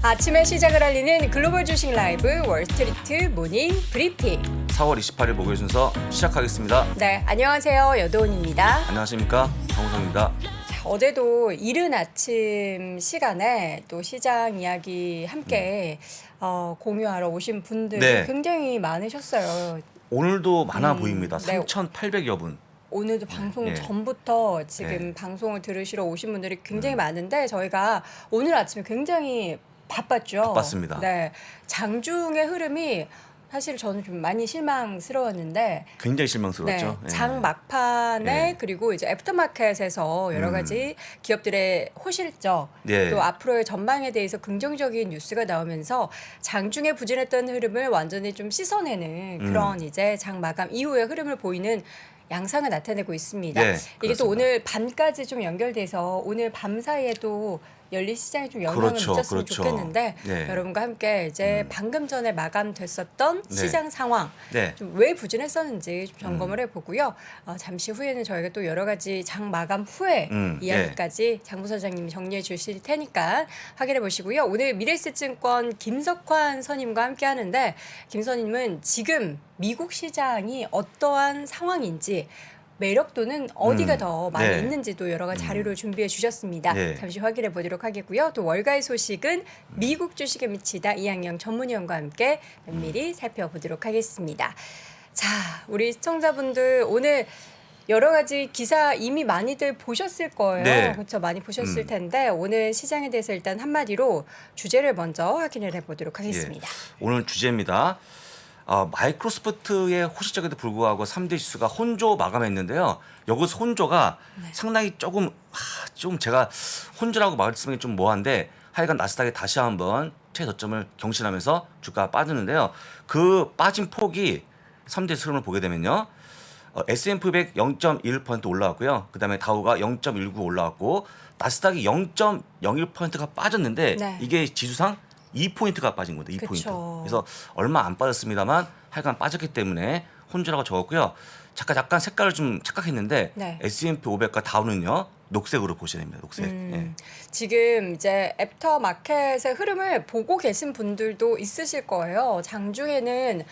아침의 시작을 알리는 글로벌 주식 라이브 월스트리트 모닝 브리핑. 4월 28일 목요일 순서 시작하겠습니다. 네, 안녕하세요. 여도은입니다. 안녕하십니까, 강호성입니다. 어제도 이른 아침 시간에 또 시장 이야기 함께 공유하러 오신 분들이 네. 굉장히 많으셨어요. 오늘도 많아 보입니다. 네. 3,800여 분. 오늘도 방송 네. 전부터 지금 네. 방송을 들으시러 오신 분들이 굉장히 많은데 저희가 오늘 아침에 굉장히 바빴죠. 바빴습니다. 네, 장중의 흐름이 사실 저는 좀 많이 실망스러웠는데 굉장히 실망스러웠죠. 네, 예. 장 막판에 네. 그리고 이제 애프터마켓에서 여러 가지 기업들의 호실적 네. 또 앞으로의 전망에 대해서 긍정적인 뉴스가 나오면서 장중에 부진했던 흐름을 완전히 좀 씻어내는 그런 이제 장 마감 이후의 흐름을 보이는 양상을 나타내고 있습니다. 네, 이게 또 그렇습니다. 오늘 밤까지 좀 연결돼서 오늘 밤 사이에도 열린 시장에 좀 영향을 그렇죠, 미쳤으면 그렇죠. 좋겠는데 네. 여러분과 함께 이제 방금 전에 마감됐었던 네. 시장 상황 네. 좀 왜 부진했었는지 좀 점검을 해보고요. 잠시 후에는 저희가 또 여러 가지 장 마감 후에 이야기까지 장 부사장님이 정리해 주실 테니까 확인해 보시고요. 오늘 미래에셋증권 김석환 선임과 함께 하는데 김 선임은 지금 미국 시장이 어떠한 상황인지 매력도는 어디가 더 많이 네. 있는지도 여러 가지 자료를 준비해 주셨습니다. 네. 잠시 확인해 보도록 하겠고요. 또 월가의 소식은 미국 주식에 미치다 이항영 전문위원과 함께 면밀히 살펴보도록 하겠습니다. 자, 우리 시청자분들 오늘 여러 가지 기사 이미 많이들 보셨을 거예요. 네. 그렇죠. 많이 보셨을 텐데 오늘 시장에 대해서 일단 한마디로 주제를 먼저 확인을 해보도록 하겠습니다. 오늘 주제입니다. 마이크로소프트의 호시적에도 불구하고 3대 지수가 혼조 마감했는데요. 여기서 혼조가 상당히 조금 제가 혼조라고 말씀하기 좀 뭐한데 하여간 나스닥이 다시 한번 최저점을 경신하면서 주가가 빠졌는데요. 그 빠진 폭이 3대 지수 흐름을 보게 되면요. S&P 500 0.1% 올라왔고요. 그다음에 다우가 0.19 올라왔고 나스닥이 0.01%가 빠졌는데 네. 이게 지수상 2포인트가 빠진 겁니다. 2포인트. 그쵸. 그래서 얼마 안 빠졌습니다만 하여간 빠졌기 때문에 혼조라고 적었고요. 잠깐 색깔을 좀 착각했는데 네. S&P 500과 다우는요. 녹색으로 보셔야 됩니다. 녹색. 예. 지금 이제 애프터 마켓의 흐름을 보고 계신 분들도 있으실 거예요. 장중에는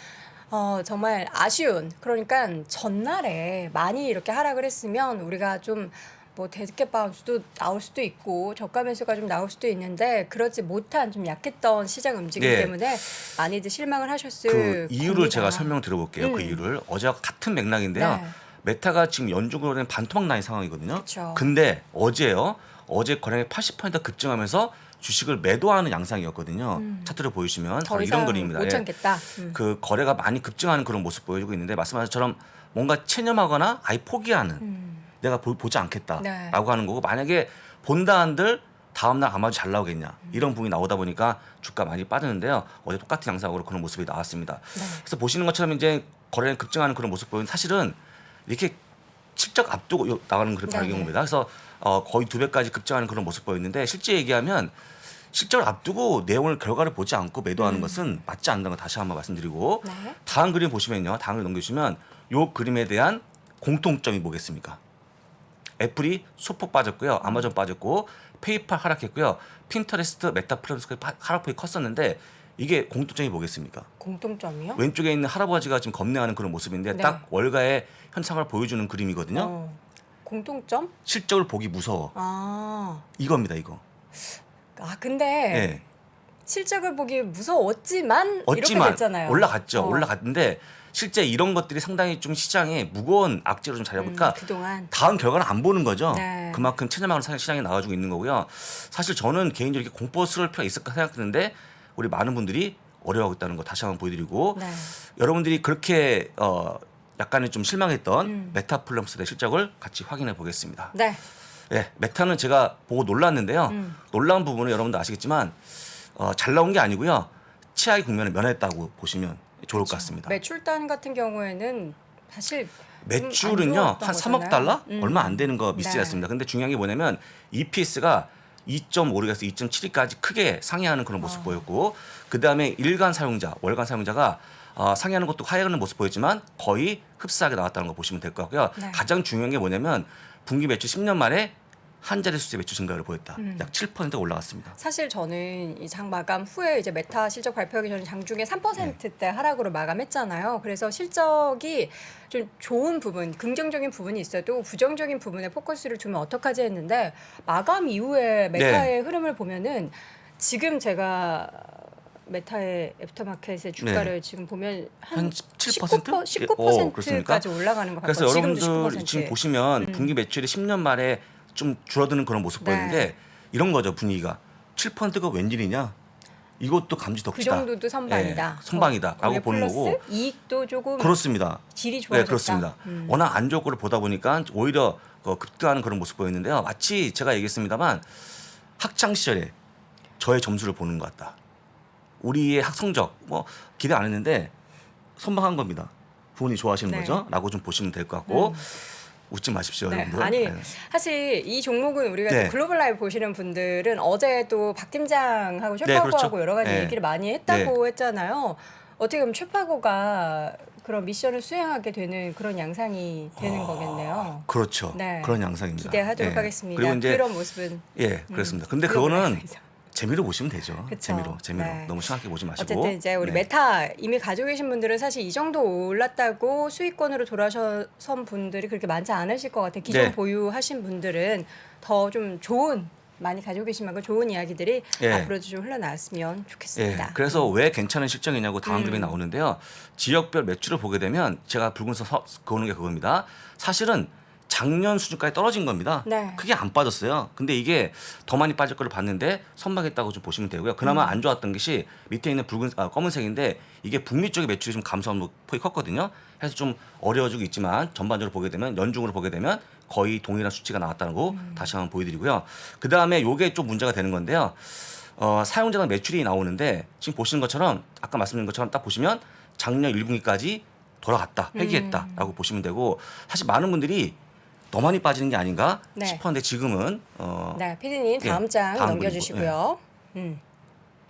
정말 아쉬운, 그러니까 전날에 많이 이렇게 하락을 했으면 우리가 좀 뭐 대득해 바운스도 나올 수도 있고 저가 매수가 좀 나올 수도 있는데 그러지 못한 좀 약했던 시장 움직임 네. 때문에 많이들 실망을 하셨을 그 이유를 겁니다. 제가 설명드려볼게요. 그 이유를 어제와 같은 맥락인데요. 네. 메타가 지금 연중으로 된 반토막 나인 상황이거든요. 그쵸. 근데 어제 거래량이 80% 급증하면서 주식을 매도하는 양상이었거든요. 차트를 보여주시면 더 바로 이상 이런 그림입니다. 못 예. 참겠다. 그 거래가 많이 급증하는 그런 모습 보여주고 있는데 말씀하신 것처럼 뭔가 체념하거나 아예 포기하는 내가 보지 않겠다라고 네. 하는 거고 만약에 본다 한들 다음날 아마도 잘 나오겠냐 이런 부분이 나오다 보니까 주가 많이 빠졌는데요. 어제 똑같은 양상으로 그런 모습이 나왔습니다. 네. 그래서 보시는 것처럼 이제 거래량 급증하는 그런 모습 보이는 사실은 이렇게 실적 앞두고 나가는 그런 네네. 경우입니다. 그래서 거의 2배까지 급증하는 그런 모습 보였는데 실제 얘기하면 실적을 앞두고 내용을 결과를 보지 않고 매도하는 것은 맞지 않는다는 거 다시 한번 말씀드리고 네. 다음 그림 보시면요. 다음을 넘겨주시면 이 그림에 대한 공통점이 뭐겠습니까? 애플이 소폭 빠졌고요. 아마존 빠졌고 페이팔 하락했고요. 핀터레스트, 메타 플랫폼스가 하락폭이 컸었는데 이게 공통점이 뭐겠습니까? 공통점이요? 왼쪽에 있는 할아버지가 지금 겁내하는 그런 모습인데 네. 딱 월가의 현상을 보여주는 그림이거든요. 공통점? 실적을 보기 무서워. 이겁니다. 이거. 근데 네. 실적을 보기 무서웠지만 이렇게 됐잖아요. 올라갔죠. 올라갔는데 실제 이런 것들이 상당히 좀 시장에 무거운 악재로 좀 자리하고 있으니까 그동안 다음 결과는 안 보는 거죠. 네. 그만큼 체념하는 시장에 나와주고 있는 거고요. 사실 저는 개인적으로 이렇게 공포스러울 필요가 있을까 생각했는데 우리 많은 분들이 어려워하고 있다는 거 다시 한번 보여드리고 네. 여러분들이 그렇게 약간은 좀 실망했던 메타 플랫폼스의 실적을 같이 확인해 보겠습니다. 네. 예, 메타는 제가 보고 놀랐는데요. 놀라운 부분은 여러분도 아시겠지만 잘 나온 게 아니고요. 치아의 국면을 면했다고 보시면 좋을 것 같습니다. 매출단 같은 경우에는 사실 매출은요 한 3억 달러 얼마 안 되는 거 미스였습니다. 네. 근데 중요한 게 뭐냐면 EPS가 2.5에서 2.72까지 크게 상회하는 그런 모습 보였고 그 다음에 일간 사용자, 월간 사용자가 상회하는 것도 하향하는 모습 보였지만 거의 흡사하게 나왔다는 거 보시면 될 것 같고요. 네. 가장 중요한 게 뭐냐면 분기 매출 10년 만에 한 자릿수의 매출 증가를 보였다. 약 7%가 올라갔습니다. 사실 저는 이 장 마감 후에 이제 메타 실적 발표하기 전에 장중에 3%대 하락으로 마감했잖아요. 그래서 실적이 좀 좋은 부분, 긍정적인 부분이 있어도 부정적인 부분에 포커스를 두면 어떡하지 했는데 마감 이후에 메타의 흐름을 보면은 지금 제가 메타의 애프터마켓의 주가를 지금 보면 한 19%? 17%? 그렇습니까? 19%까지 올라가는 것 같고 그래서 지금도 여러분들 19%. 지금 보시면 분기 매출이 10년 만에 좀 줄어드는 그런 모습 네. 보이는데 이런 거죠, 분위기가. 7%가 웬일이냐? 이것도 감지 그 덕지다. 정도도 선방이다. 선방이다라고 거기에 보는 플러스 거고. 이익도 조금 그렇습니다. 질이 좋아졌다. 네, 그렇습니다. 워낙 안 좋을 거를 보다 보니까 오히려 급등하는 그런 모습 보였는데요. 마치 제가 얘기했습니다만 학창 시절에 저의 점수를 보는 것 같다. 우리의 학 성적 뭐 기대 안 했는데 선방한 겁니다. 부모님 좋아하시는 네. 거죠?라고 좀 보시면 될 것 같고 웃지 마십시오, 네. 여러분들. 아니 네. 사실 이 종목은 우리가 네. 또 글로벌 라이브 보시는 분들은 어제 또 박 팀장하고 네, 최파고하고 그렇죠. 여러 가지 네. 얘기를 많이 했다고 했잖아요. 어떻게 보면 최파고가 그런 미션을 수행하게 되는 그런 양상이 되는 거겠네요. 그렇죠. 네. 그런 양상입니다. 기대하도록 예. 하겠습니다. 그리고 이제 그런 모습은 그렇습니다. 근데 글로벌 그거는 라이브에서. 재미로 보시면 되죠. 그쵸. 재미로 네. 너무 심하게 보지 마시고. 어쨌든 이제 우리 네. 메타 이미 가지고 계신 분들은 사실 이 정도 올랐다고 수익권으로 돌아선 분들이 그렇게 많지 않으실 것 같아요. 기존 네. 보유하신 분들은 더 좀 좋은 많이 가지고 계신 만큼 좋은 이야기들이 예. 앞으로도 좀 흘러나왔으면 좋겠습니다. 그래서 왜 괜찮은 실적이냐고 다음 그림이 나오는데요. 지역별 매출을 보게 되면 제가 붉은색 그어놓은 게 그겁니다. 사실은 작년 수준까지 떨어진 겁니다. 네. 크게 안 빠졌어요. 근데 이게 더 많이 빠질 거를 봤는데 선방했다고 좀 보시면 되고요. 그나마 안 좋았던 것이 밑에 있는 검은색인데 이게 북미 쪽의 매출이 좀 감소한 폭이 컸거든요. 그래서 좀 어려워지고 있지만 전반적으로 보게 되면 연중으로 보게 되면 거의 동일한 수치가 나왔다는 거 다시 한번 보여드리고요. 그 다음에 요게 좀 문제가 되는 건데요. 사용자당 매출이 나오는데 지금 보시는 것처럼 아까 말씀드린 것처럼 딱 보시면 작년 1분기까지 돌아갔다, 회귀했다라고 보시면 되고 사실 많은 분들이 더 많이 빠지는 게 아닌가 네. 싶었는데 지금은 네, 피디님 다음 예, 장 다음 넘겨주시고요.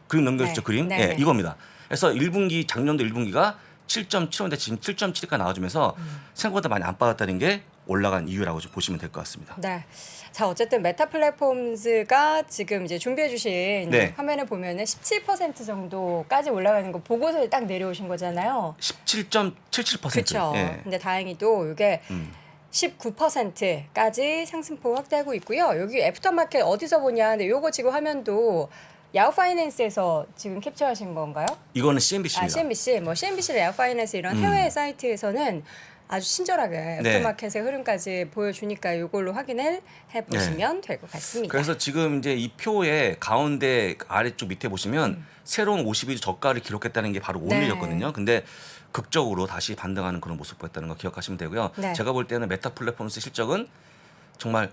그림 넘겨주죠. 네. 그림 네, 예, 네. 이겁니다. 그래서 1분기 작년도 1분기가 7.75인데 지금 7.7가 나와주면서 생각보다 많이 안 빠졌다는 게 올라간 이유라고 좀 보시면 될 것 같습니다. 네. 자, 어쨌든 메타 플랫폼즈가 지금 이제 준비해 주신 네. 화면에 보면은 17% 정도까지 올라가는 거 보고서 딱 내려오신 거잖아요. 17.77%. 그렇죠. 예. 근데 다행히도 이게 19%까지 상승폭 확대하고 있고요. 여기 애프터마켓 어디서 보냐? 근데 요거 지금 화면도 야후 파이낸스에서 지금 캡처하신 건가요? 이거는 CNBC입니다. CNBC, 뭐 CNBC, 야후 파이낸스 이런 해외 사이트에서는 아주 친절하게 네. 애프터마켓의 흐름까지 보여주니까 이걸로 확인을 해보시면 될 것 같습니다. 그래서 지금 이제 이 표의 가운데 아래쪽 밑에 보시면 새로운 52주 저가를 기록했다는 게 바로 네. 오늘이었거든요. 근데 극적으로 다시 반등하는 그런 모습 보였다는 거 기억하시면 되고요. 네. 제가 볼 때는 메타 플랫폼스 실적은 정말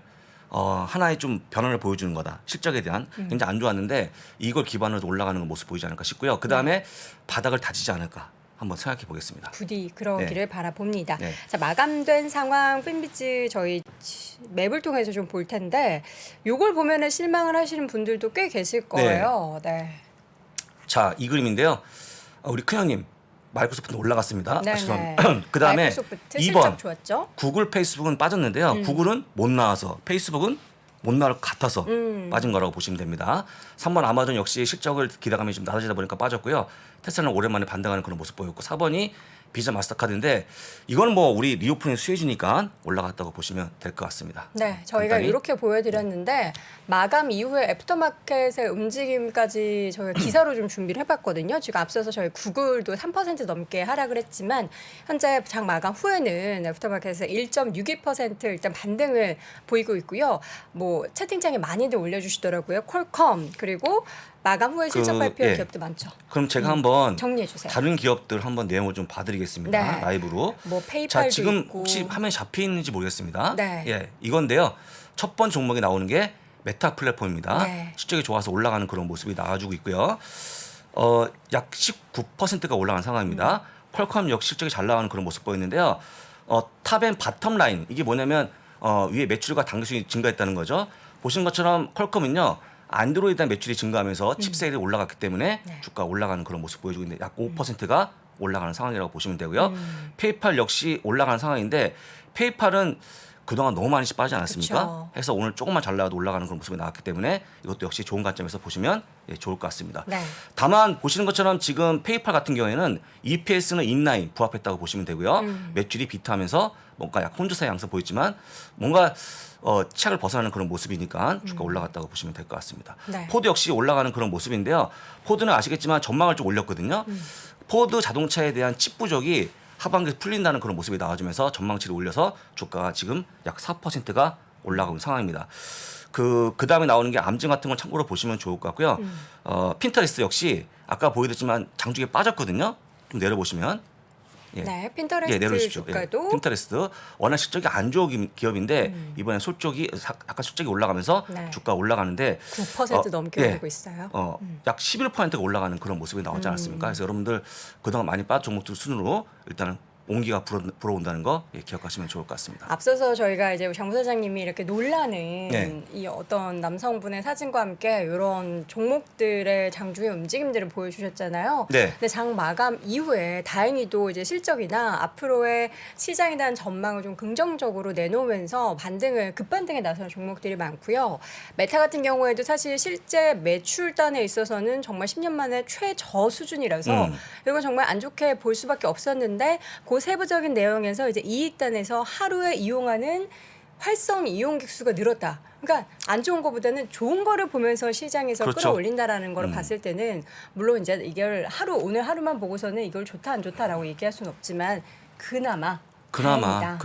하나의 좀 변화를 보여주는 거다. 실적에 대한 굉장히 안 좋았는데 이걸 기반으로 올라가는 모습 보이지 않을까 싶고요. 그 다음에 바닥을 다지지 않을까 한번 생각해 보겠습니다. 부디 그러기를 네. 바라봅니다. 네. 자, 마감된 상황 핀비즈 저희 맵을 통해서 좀 볼 텐데 요걸 보면은 실망을 하시는 분들도 꽤 계실 거예요. 네. 자, 이 그림인데요. 우리 큰 형님 마이크로소프트는 올라갔습니다. 네, 죄송합니다. 네. 그 다음에 마이크로소프트 실적 2번 좋았죠? 구글, 페이스북은 빠졌는데요. 구글은 못 나와서 페이스북은 못 나올 것 같아서 빠진 거라고 보시면 됩니다. 3번 아마존 역시 실적을 기대감이 좀 낮아지다 보니까 빠졌고요. 테슬라는 오랜만에 반등하는 그런 모습 보였고 4번이 비자 마스터카드인데 이거는 뭐 우리 리오프닝 수혜주니까 올라갔다고 보시면 될 것 같습니다. 네, 저희가 간단히. 이렇게 보여드렸는데 마감 이후에 애프터마켓의 움직임까지 저희가 기사로 좀 준비를 해봤거든요. 지금 앞서서 저희 구글도 3% 넘게 하락을 했지만 현재 장 마감 후에는 애프터마켓에서 1.62% 일단 반등을 보이고 있고요. 뭐 채팅창에 많이들 올려주시더라고요. 퀄컴 그리고 마감 후에 실적 발표한 기업도 많죠. 그럼 제가 한번 정리해 주세요. 다른 기업들 한번 내용을 좀 봐드리겠습니다. 네. 라이브로. 뭐 페이팔도 자, 지금 있고. 혹시 화면에 잡혀 있는지 모르겠습니다. 네. 예, 이건데요. 첫 번째 종목에 나오는 게 메타 플랫폼입니다. 네. 실적이 좋아서 올라가는 그런 모습이 나와주고 있고요. 약 19%가 올라간 상황입니다. 퀄컴 역시 실적이 잘 나가는 그런 모습 보였는데요. 탑앤 바텀 라인 이게 뭐냐면 위에 매출과 단계수익이 증가했다는 거죠. 보시는 것처럼 퀄컴은요. 안드로이드 매출이 증가하면서 칩셋이 올라갔기 때문에 네. 주가 올라가는 그런 모습 보여주고 있는데 약 5%가 올라가는 상황이라고 보시면 되고요. 페이팔 역시 올라가는 상황인데 페이팔은 그동안 너무 많이 빠지지 않았습니까? 그쵸. 해서 오늘 조금만 잘 나와도 올라가는 그런 모습이 나왔기 때문에 이것도 역시 좋은 관점에서 보시면 좋을 것 같습니다. 네. 다만 보시는 것처럼 지금 페이팔 같은 경우에는 EPS는 인라인 부합했다고 보시면 되고요. 매출이 비트하면서 뭔가 약 혼조사의 양상 보였지만 뭔가 치약을 벗어나는 그런 모습이니까 주가 올라갔다고 보시면 될 것 같습니다. 네. 포드 역시 올라가는 그런 모습인데요. 포드는 아시겠지만 전망을 좀 올렸거든요. 포드 자동차에 대한 칩 부족이 하반기에 풀린다는 그런 모습이 나와주면서 전망치를 올려서 주가가 지금 약 4%가 올라가고 있는 상황입니다. 그 다음에 나오는 게 암증 같은 걸 참고로 보시면 좋을 것 같고요. 핀터레스트 역시 아까 보여드렸지만 장중에 빠졌거든요. 좀 내려보시면. 예. 네, 핀터레스트 내려주십시오. 주가도 핀터레스트 워낙 실적이 안 좋은 기업인데 이번에 약간 실적이 올라가면서 네. 주가 올라가는데 9% 넘게 예. 오르고 있어요. 약 11%가 올라가는 그런 모습이 나오지 않았습니까? 그래서 여러분들 그동안 많이 빠진 종목들 순으로 일단은 온기가 불어온다는 거 기억하시면 좋을 것 같습니다. 앞서서 저희가 이제 장 부사장님이 이렇게 놀라는 네. 이 어떤 남성분의 사진과 함께 이런 종목들의 장중의 움직임들을 보여주셨잖아요. 네. 근데 장 마감 이후에 다행히도 이제 실적이나 앞으로의 시장에 대한 전망을 좀 긍정적으로 내놓으면서 급반등에 나서는 종목들이 많고요. 메타 같은 경우에도 사실 실제 매출단에 있어서는 정말 10년 만에 최저 수준이라서 이건 정말 안 좋게 볼 수밖에 없었는데 그 세부적인 내용에서 이제 이익단에서 하루에 이용하는 활성 이용객 수가 늘었다. 그러니까 안 좋은 것보다는 좋은 거를 보면서 시장에서 그렇죠. 끌어올린다라는 걸 봤을 때는 물론 이제 이걸 오늘 하루만 보고서는 이걸 좋다 안 좋다라고 얘기할 수는 없지만 그나마 다행이다.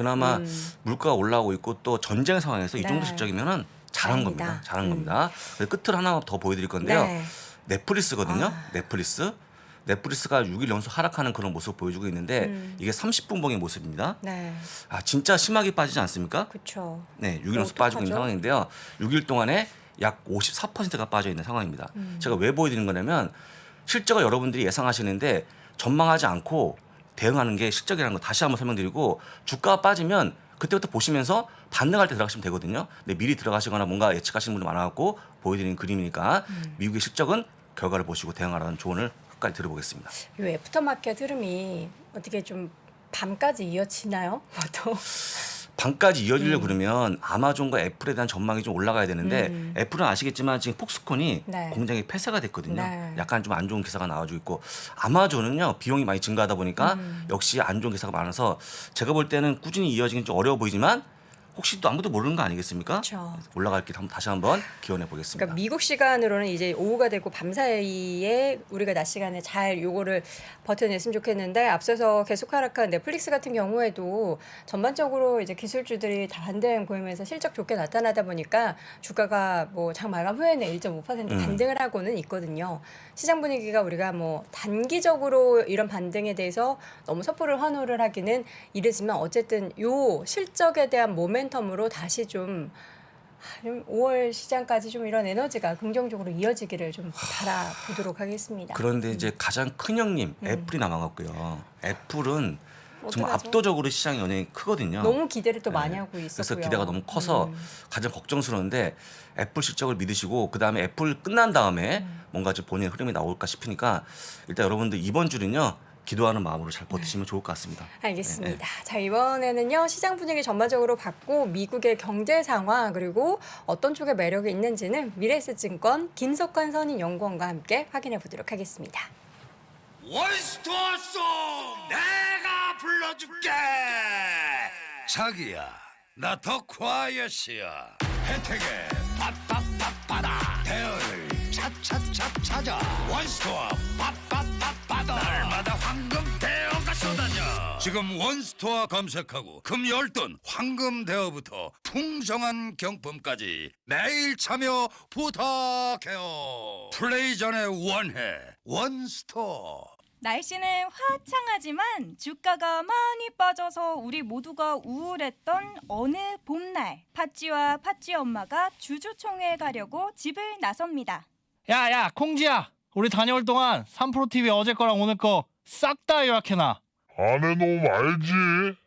물가가 올라오고 있고 또 전쟁 상황에서 이 정도 네. 실적이면은 잘한 다행이다. 겁니다. 잘한 겁니다. 그래서 끝으로 하나 더 보여드릴 건데요. 네. 넷플릭스거든요. 넷플릭스가 6일 연속 하락하는 그런 모습을 보여주고 있는데 이게 30분 봉의 모습입니다. 네. 진짜 심하게 빠지지 않습니까? 그렇죠. 네, 6일 연속 빠지고 있는 상황인데요. 6일 동안에 약 54%가 빠져 있는 상황입니다. 제가 왜 보여드리는 거냐면 실적을 여러분들이 예상하시는데 전망하지 않고 대응하는 게 실적이라는 거 다시 한번 설명드리고 주가가 빠지면 그때부터 보시면서 반등할 때 들어가시면 되거든요. 근데 미리 들어가시거나 뭔가 예측하시는 분들 많아갖고 보여드리는 그림이니까 미국의 실적은 결과를 보시고 대응하라는 조언을 끝까지 들어보겠습니다. 이 애프터마켓 흐름이 어떻게 좀 밤까지 이어지나요? 보통. 밤까지 이어지려고 그러면 아마존과 애플에 대한 전망이 좀 올라가야 되는데 애플은 아시겠지만 지금 폭스콘이 네. 공장이 폐쇄가 됐거든요. 네. 약간 좀 안 좋은 기사가 나와주고 있고 아마존은요 비용이 많이 증가하다 보니까 역시 안 좋은 기사가 많아서 제가 볼 때는 꾸준히 이어지긴 좀 어려워 보이지만 혹시 또 아무도 모르는 거 아니겠습니까? 그렇죠. 올라갈 길 다시 한번 기원해 보겠습니다. 그러니까 미국 시간으로는 이제 오후가 되고 밤 사이에 우리가 낮 시간에 잘 요거를 버텨냈으면 좋겠는데 앞서서 계속 하락한 넷플릭스 같은 경우에도 전반적으로 이제 기술주들이 다 반등 보이면서 실적 좋게 나타나다 보니까 주가가 뭐 장 마감 후에는 1.5% 반등을 하고는 있거든요. 시장 분위기가 우리가 뭐 단기적으로 이런 반등에 대해서 너무 섣부를 환호를 하기는 이르지만 어쨌든 요 실적에 대한 모멘텀으로 다시 좀 5월 시장까지 좀 이런 에너지가 긍정적으로 이어지기를 좀 바라보도록 하겠습니다. 그런데 이제 가장 큰 형님 애플이 남아갔고요. 애플은 정말 어떡하죠? 압도적으로 시장 영향이 크거든요. 너무 기대를 또 많이 네. 하고 있었고요. 그래서 기대가 너무 커서 가장 걱정스러운데 애플 실적을 믿으시고 그다음에 애플 끝난 다음에 뭔가 좀 본인의 흐름이 나올까 싶으니까 일단 여러분들 이번 주는요. 기도하는 마음으로 잘 버티시면 좋을 것 같습니다. 알겠습니다. 자, 이번에는요. 시장 분위기 전반적으로 봤고 미국의 경제 상황 그리고 어떤 쪽에 매력이 있는지는 미래에셋증권 김석환 선임연구원과 함께 확인해 보도록 하겠습니다. 원스토어송 내가 불러줄게. 자기야 나 더 콰이엇이야. 혜택에 pappappad다 대여를 차차차 찾아. 원스토어 pappappad다 날마다 황금 대여가 쏟아져. 지금 원스토어 검색하고 금 열돈 황금 대여부터 풍성한 경품까지 매일 참여 부탁해요. 플레이 전에 원해 원스토어. 날씨는 화창하지만 주가가 많이 빠져서 우리 모두가 우울했던 어느 봄날 팥쥐와 팥쥐 엄마가 주주총회에 가려고 집을 나섭니다. 야, 콩지야. 우리 다녀올 동안 3프로TV 어제 거랑 오늘 거 싹 다 요약해놔. 안에 놈 알지?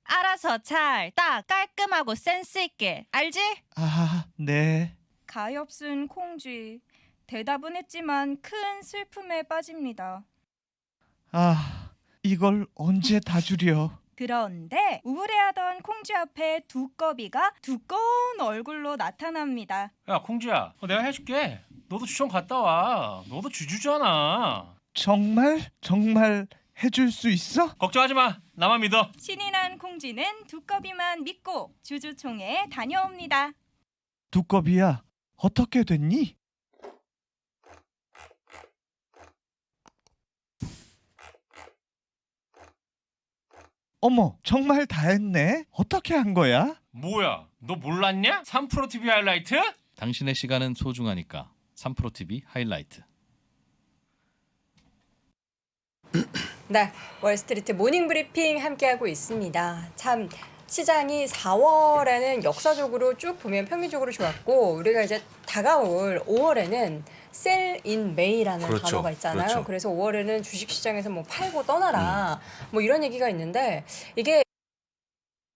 알아서 잘, 딱, 깔끔하고 센스 있게. 알지? 아, 네. 가엾은 콩쥐. 대답은 했지만 큰 슬픔에 빠집니다. 아, 이걸 언제 다 줄여? 그런데 우울해하던 콩쥐 앞에 두꺼비가 두꺼운 얼굴로 나타납니다. 야 콩쥐야, 내가 해줄게. 너도 주천 갔다 와. 너도 주주잖아. 정말 해줄 수 있어? 걱정하지 마. 나만 믿어. 신이 난 콩쥐는 두꺼비만 믿고 주주총회에 다녀옵니다. 두꺼비야, 어떻게 됐니? 어머, 정말 다 했네. 어떻게 한 거야? 뭐야? 너 몰랐냐? 3프로 TV 하이라이트? 당신의 시간은 소중하니까 3프로 TV 하이라이트. 네, 월스트리트 모닝 브리핑 함께하고 있습니다. 참 시장이 4월에는 역사적으로 쭉 보면 평균적으로 좋았고 우리가 이제 다가올 5월에는 셀 인 메이라는 그렇죠. 단어가 있잖아요. 그렇죠. 그래서 5월에는 주식시장에서 뭐 팔고 떠나라 뭐 이런 얘기가 있는데 이게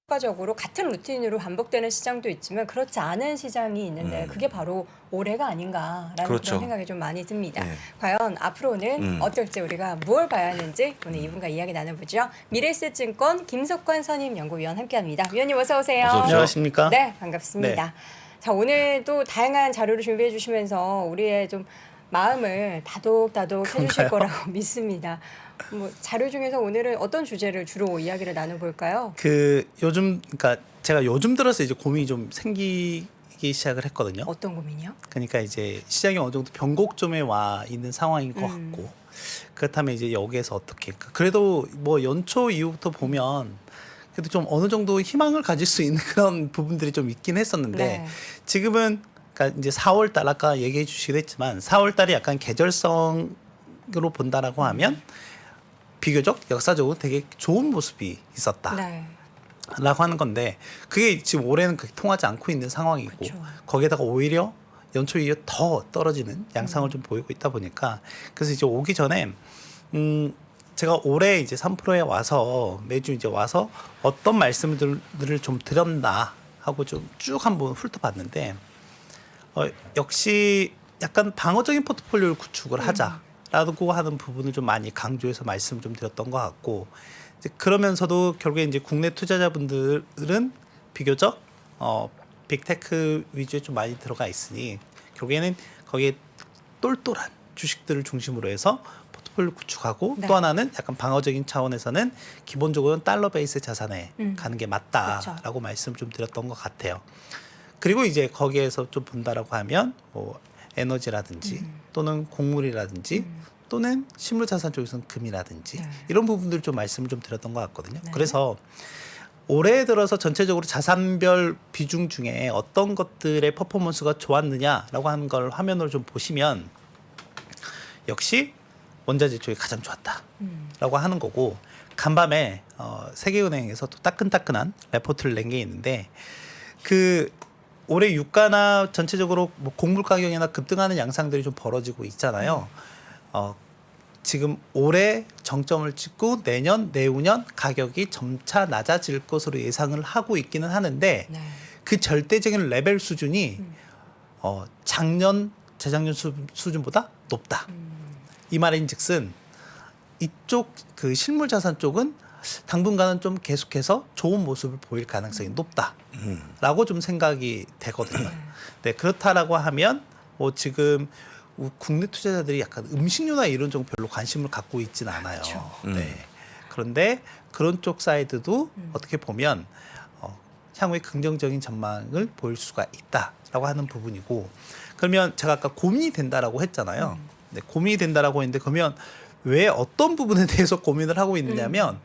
효과적으로 같은 루틴으로 반복되는 시장도 있지만 그렇지 않은 시장이 있는데 그게 바로 올해가 아닌가라는 그렇죠. 그런 생각이 좀 많이 듭니다. 네. 과연 앞으로는 어떨지 우리가 무엇을 봐야 하는지 오늘 이분과 이야기 나눠보죠. 미래에셋증권 김석관 선임연구위원 함께합니다. 위원님 어서 오세요. 어서 오십시오. 안녕하십니까? 네, 반갑습니다. 자, 오늘도 다양한 자료를 준비해 주시면서 우리의 좀 마음을 다독다독 해주실 거라고 믿습니다. 뭐 자료 중에서 오늘은 어떤 주제를 주로 이야기를 나눠볼까요? 그러니까 제가 요즘 들어서 이제 고민이 좀 생기기 시작을 했거든요. 어떤 고민이요? 그러니까 이제 시장이 어느 정도 변곡점에 와 있는 상황인 것 같고 그렇다면 이제 여기에서 어떻게 그래도 뭐 연초 이후부터 보면 그래도 좀 어느 정도 희망을 가질 수 있는 그런 부분들이 좀 있긴 했었는데 네. 지금은 그러니까 이제 4월 달 아까 얘기해 주시기도 했지만 4월 달이 약간 계절성으로 본다라고 하면 비교적 역사적으로 되게 좋은 모습이 있었다. 네. 라고 하는 건데 그게 지금 올해는 그렇게 통하지 않고 있는 상황이고 그렇죠. 거기에다가 오히려 연초 이후 더 떨어지는 양상을 좀 보이고 있다 보니까 그래서 이제 오기 전에 제가 올해 이제 3프로에 와서 매주 이제 와서 어떤 말씀들을 좀 드렸나 하고 좀 쭉 한번 훑어봤는데 역시 약간 방어적인 포트폴리오를 구축을 하자라고 하는 부분을 좀 많이 강조해서 말씀을 좀 드렸던 것 같고 이제 그러면서도 결국에 이제 국내 투자자분들은 비교적 빅테크 위주에 좀 많이 들어가 있으니 결국에는 거기에 똘똘한 주식들을 중심으로 해서 포트폴리오 구축하고 네. 또 하나는 약간 방어적인 차원에서는 기본적으로는 달러 베이스 자산에 가는 게 맞다라고 그렇죠. 말씀 좀 드렸던 것 같아요. 그리고 이제 거기에서 좀 본다라고 하면 뭐 에너지라든지 또는 곡물이라든지 또는 실물자산 쪽에서는 금이라든지 네. 이런 부분들 좀 말씀을 좀 드렸던 것 같거든요. 네. 그래서 올해 들어서 전체적으로 자산별 비중 중에 어떤 것들의 퍼포먼스가 좋았느냐라고 하는 걸 화면으로 좀 보시면 역시 원자재 쪽이 가장 좋았다라고 하는 거고 간밤에 세계은행에서 또 따끈따끈한 레포트를 낸 게 있는데 그 올해 유가나 전체적으로 뭐 곡물 가격이나 급등하는 양상들이 좀 벌어지고 있잖아요. 지금 올해 정점을 찍고 내년, 내후년 가격이 점차 낮아질 것으로 예상을 하고 있기는 하는데 네. 그 절대적인 레벨 수준이 작년, 재작년 수준보다 높다. 이 말인즉슨 이쪽 그 실물 자산 쪽은 당분간은 좀 계속해서 좋은 모습을 보일 가능성이 높다라고 좀 생각이 되거든요. 네, 그렇다라고 하면 뭐 지금 국내 투자자들이 약간 음식료나 이런 쪽 별로 관심을 갖고 있지는 않아요. 네. 그런데 그런 쪽 사이드도 어떻게 보면 향후에 긍정적인 전망을 보일 수가 있다라고 하는 부분이고 그러면 제가 아까 고민이 된다라고 했잖아요. 네, 고민이 된다라고 했는데 그러면 왜 어떤 부분에 대해서 고민을 하고 있느냐면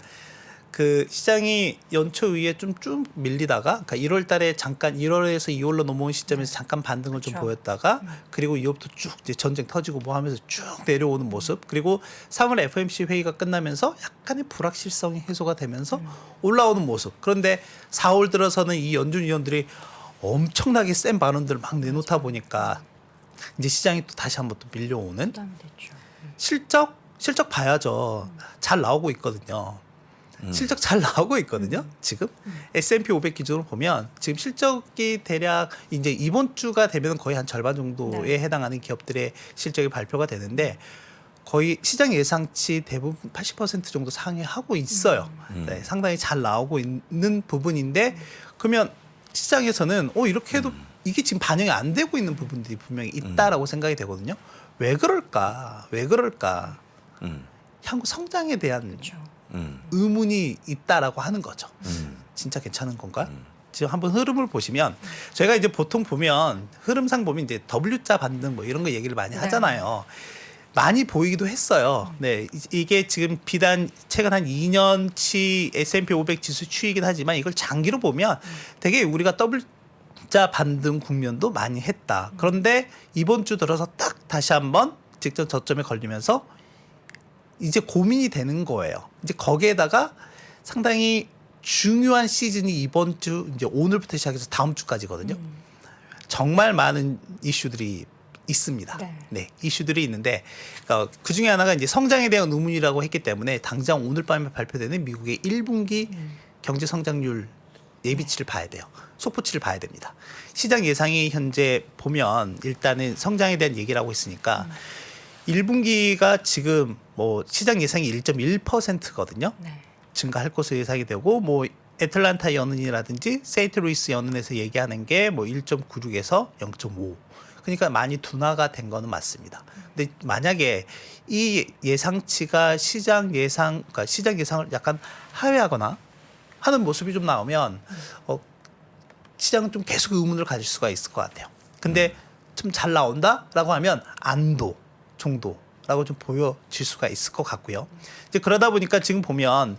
그 시장이 연초 이후에 좀 쭉 밀리다가 그러니까 1월 달에 잠깐 1월에서 2월로 넘어온 시점에서 잠깐 반등을 좀 그렇죠. 보였다가 그리고 이후부터 쭉 이제 전쟁 터지고 뭐 하면서 쭉 내려오는 모습 그리고 3월 FOMC 회의가 끝나면서 약간의 불확실성이 해소가 되면서 올라오는 모습 그런데 4월 들어서는 이 연준 위원들이 엄청나게 센 발언들을 막 내놓다 보니까 이제 시장이 또 다시 한번 또 밀려오는 부담이 됐죠. 실적 봐야죠. 잘 나오고 있거든요. 실적 잘 나오고 있거든요. 지금 S&P 500 기준으로 보면 지금 실적이 대략 이제 이번 주가 되면 거의 한 절반 정도에 네. 해당하는 기업들의 실적이 발표가 되는데 거의 시장 예상치 대부분 80% 정도 상회하고 있어요. 네, 상당히 잘 나오고 있는 부분인데 그러면 시장에서는 이렇게 해도 이게 지금 반영이 안 되고 있는 부분들이 분명히 있다라고 생각이 되거든요. 왜 그럴까? 왜 그럴까? 향후 성장에 대한 의문이 있다라고 하는 거죠. 진짜 괜찮은 건가? 지금 한번 흐름을 보시면 저희가 이제 보통 보면 흐름상 보면 이제 W자 반등 뭐 이런 거 얘기를 많이 하잖아요. 많이 보이기도 했어요. 네, 이게 지금 비단 최근 한 2년치 S&P 500 지수 추이긴 하지만 이걸 장기로 보면 되게 우리가 W자 반등 국면도 많이 했다. 그런데 이번 주 들어서 딱 다시 한번 직전 저점에 걸리면서 이제 고민이 되는 거예요. 이제 거기에다가 상당히 중요한 시즌이 이번 주 이제 오늘부터 시작해서 다음 주까지거든요. 정말 많은 이슈들이 있습니다. 네, 이슈들이 있는데 그 중에 하나가 이제 성장에 대한 의문이라고 했기 때문에 당장 오늘 밤에 발표되는 미국의 1분기 경제 성장률 예비치를 봐야 돼요. 속보치를 봐야 됩니다. 시장 예상이 현재 보면 일단은 성장에 대한 얘기를 하고 있으니까 1분기가 지금 뭐 시장 예상이 1.1%거든요. 증가할 것으로 예상이 되고 뭐 애틀란타 연은이라든지 세인트루이스 연은에서 얘기하는 게 뭐 1.96에서 0.5. 그러니까 많이 둔화가 된 거는 맞습니다. 근데 만약에 이 예상치가 시장 예상을 약간 하회하거나 하는 모습이 좀 나오면 시장은 좀 계속 의문을 가질 수가 있을 것 같아요. 근데 좀 잘 나온다라고 하면 안도 정도라고 좀 보여질 수가 있을 것 같고요. 이제 그러다 보니까 지금 보면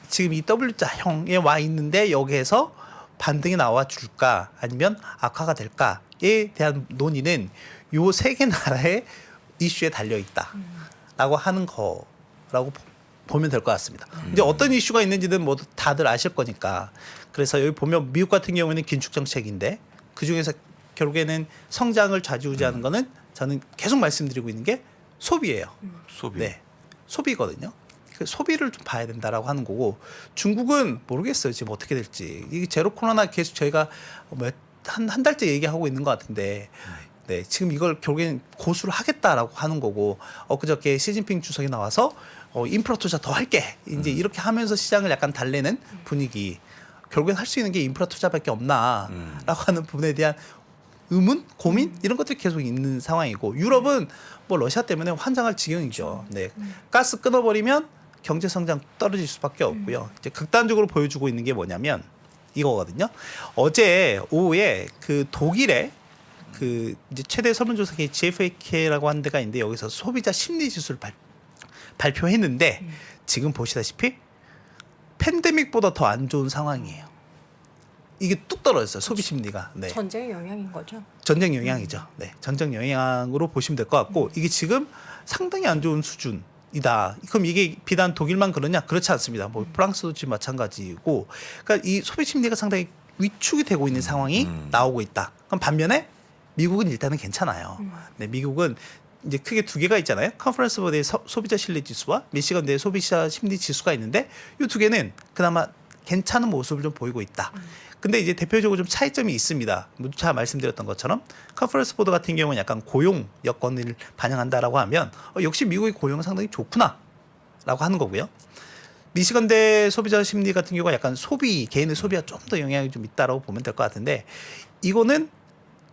지금 이 W자형에 와 있는데 여기에서 반등이 나와 줄까 아니면 악화가 될까에 대한 논의는 요 세 개 나라의 이슈에 달려 있다라고 하는 거라고 보면 될 것 같습니다. 이제 어떤 이슈가 있는지는 모두 다들 아실 거니까. 그래서 여기 보면 미국 같은 경우에는 긴축 정책인데 그 중에서 결국에는 성장을 좌지우지하는 거는 저는 계속 말씀드리고 있는 게 소비예요. 소비. 네, 소비거든요. 그 소비를 좀 봐야 된다라고 하는 거고 중국은 모르겠어요. 지금 어떻게 될지. 이게 제로 코로나 계속 저희가 한 달째 얘기하고 있는 것 같은데 네, 지금 이걸 결국엔 고수를 하겠다라고 하는 거고 엊그저께 시진핑 주석이 나와서 인프라 투자 더 할게 이제 이렇게 하면서 시장을 약간 달래는 분위기. 결국엔 할 수 있는 게 인프라 투자밖에 없나라고 하는 부분에 대한 의문, 고민 이런 것들이 계속 있는 상황이고 유럽은 뭐 러시아 때문에 환장할 지경이죠. 네, 가스 끊어버리면 경제 성장 떨어질 수밖에 없고요. 이제 극단적으로 보여주고 있는 게 뭐냐면 이거거든요. 어제 오후에 그 독일의 그 이제 최대 설문조사기 GfK라고 하는 데가 있는데 여기서 소비자 심리 지수를 발표했는데 지금 보시다시피 팬데믹보다 더 안 좋은 상황이에요. 이게 뚝 떨어졌어요. 소비 심리가. 네. 전쟁의 영향인 거죠. 전쟁 영향이죠. 네, 전쟁 영향으로 보시면 될 것 같고 이게 지금 상당히 안 좋은 수준이다. 그럼 이게 비단 독일만 그러냐? 그렇지 않습니다. 뭐 프랑스도 지금 마찬가지고, 그러니까 이 소비 심리가 상당히 위축이 되고 있는 상황이 나오고 있다. 그럼 반면에 미국은 일단은 괜찮아요. 네, 미국은 이제 크게 두 개가 있잖아요. 컨퍼런스 보드의 소비자 신뢰 지수와 미시건대의 소비자 심리 지수가 있는데 이 두 개는 그나마 괜찮은 모습을 좀 보이고 있다. 근데 이제 대표적으로 좀 차이점이 있습니다. 제가 말씀드렸던 것처럼 컨퍼런스 보드 같은 경우는 약간 고용 여건을 반영한다라고 하면 역시 미국의 고용은 상당히 좋구나라고 하는 거고요. 미시건대 소비자 심리 같은 경우가 약간 개인의 소비가 좀 더 영향이 좀 있다라고 보면 될 것 같은데 이거는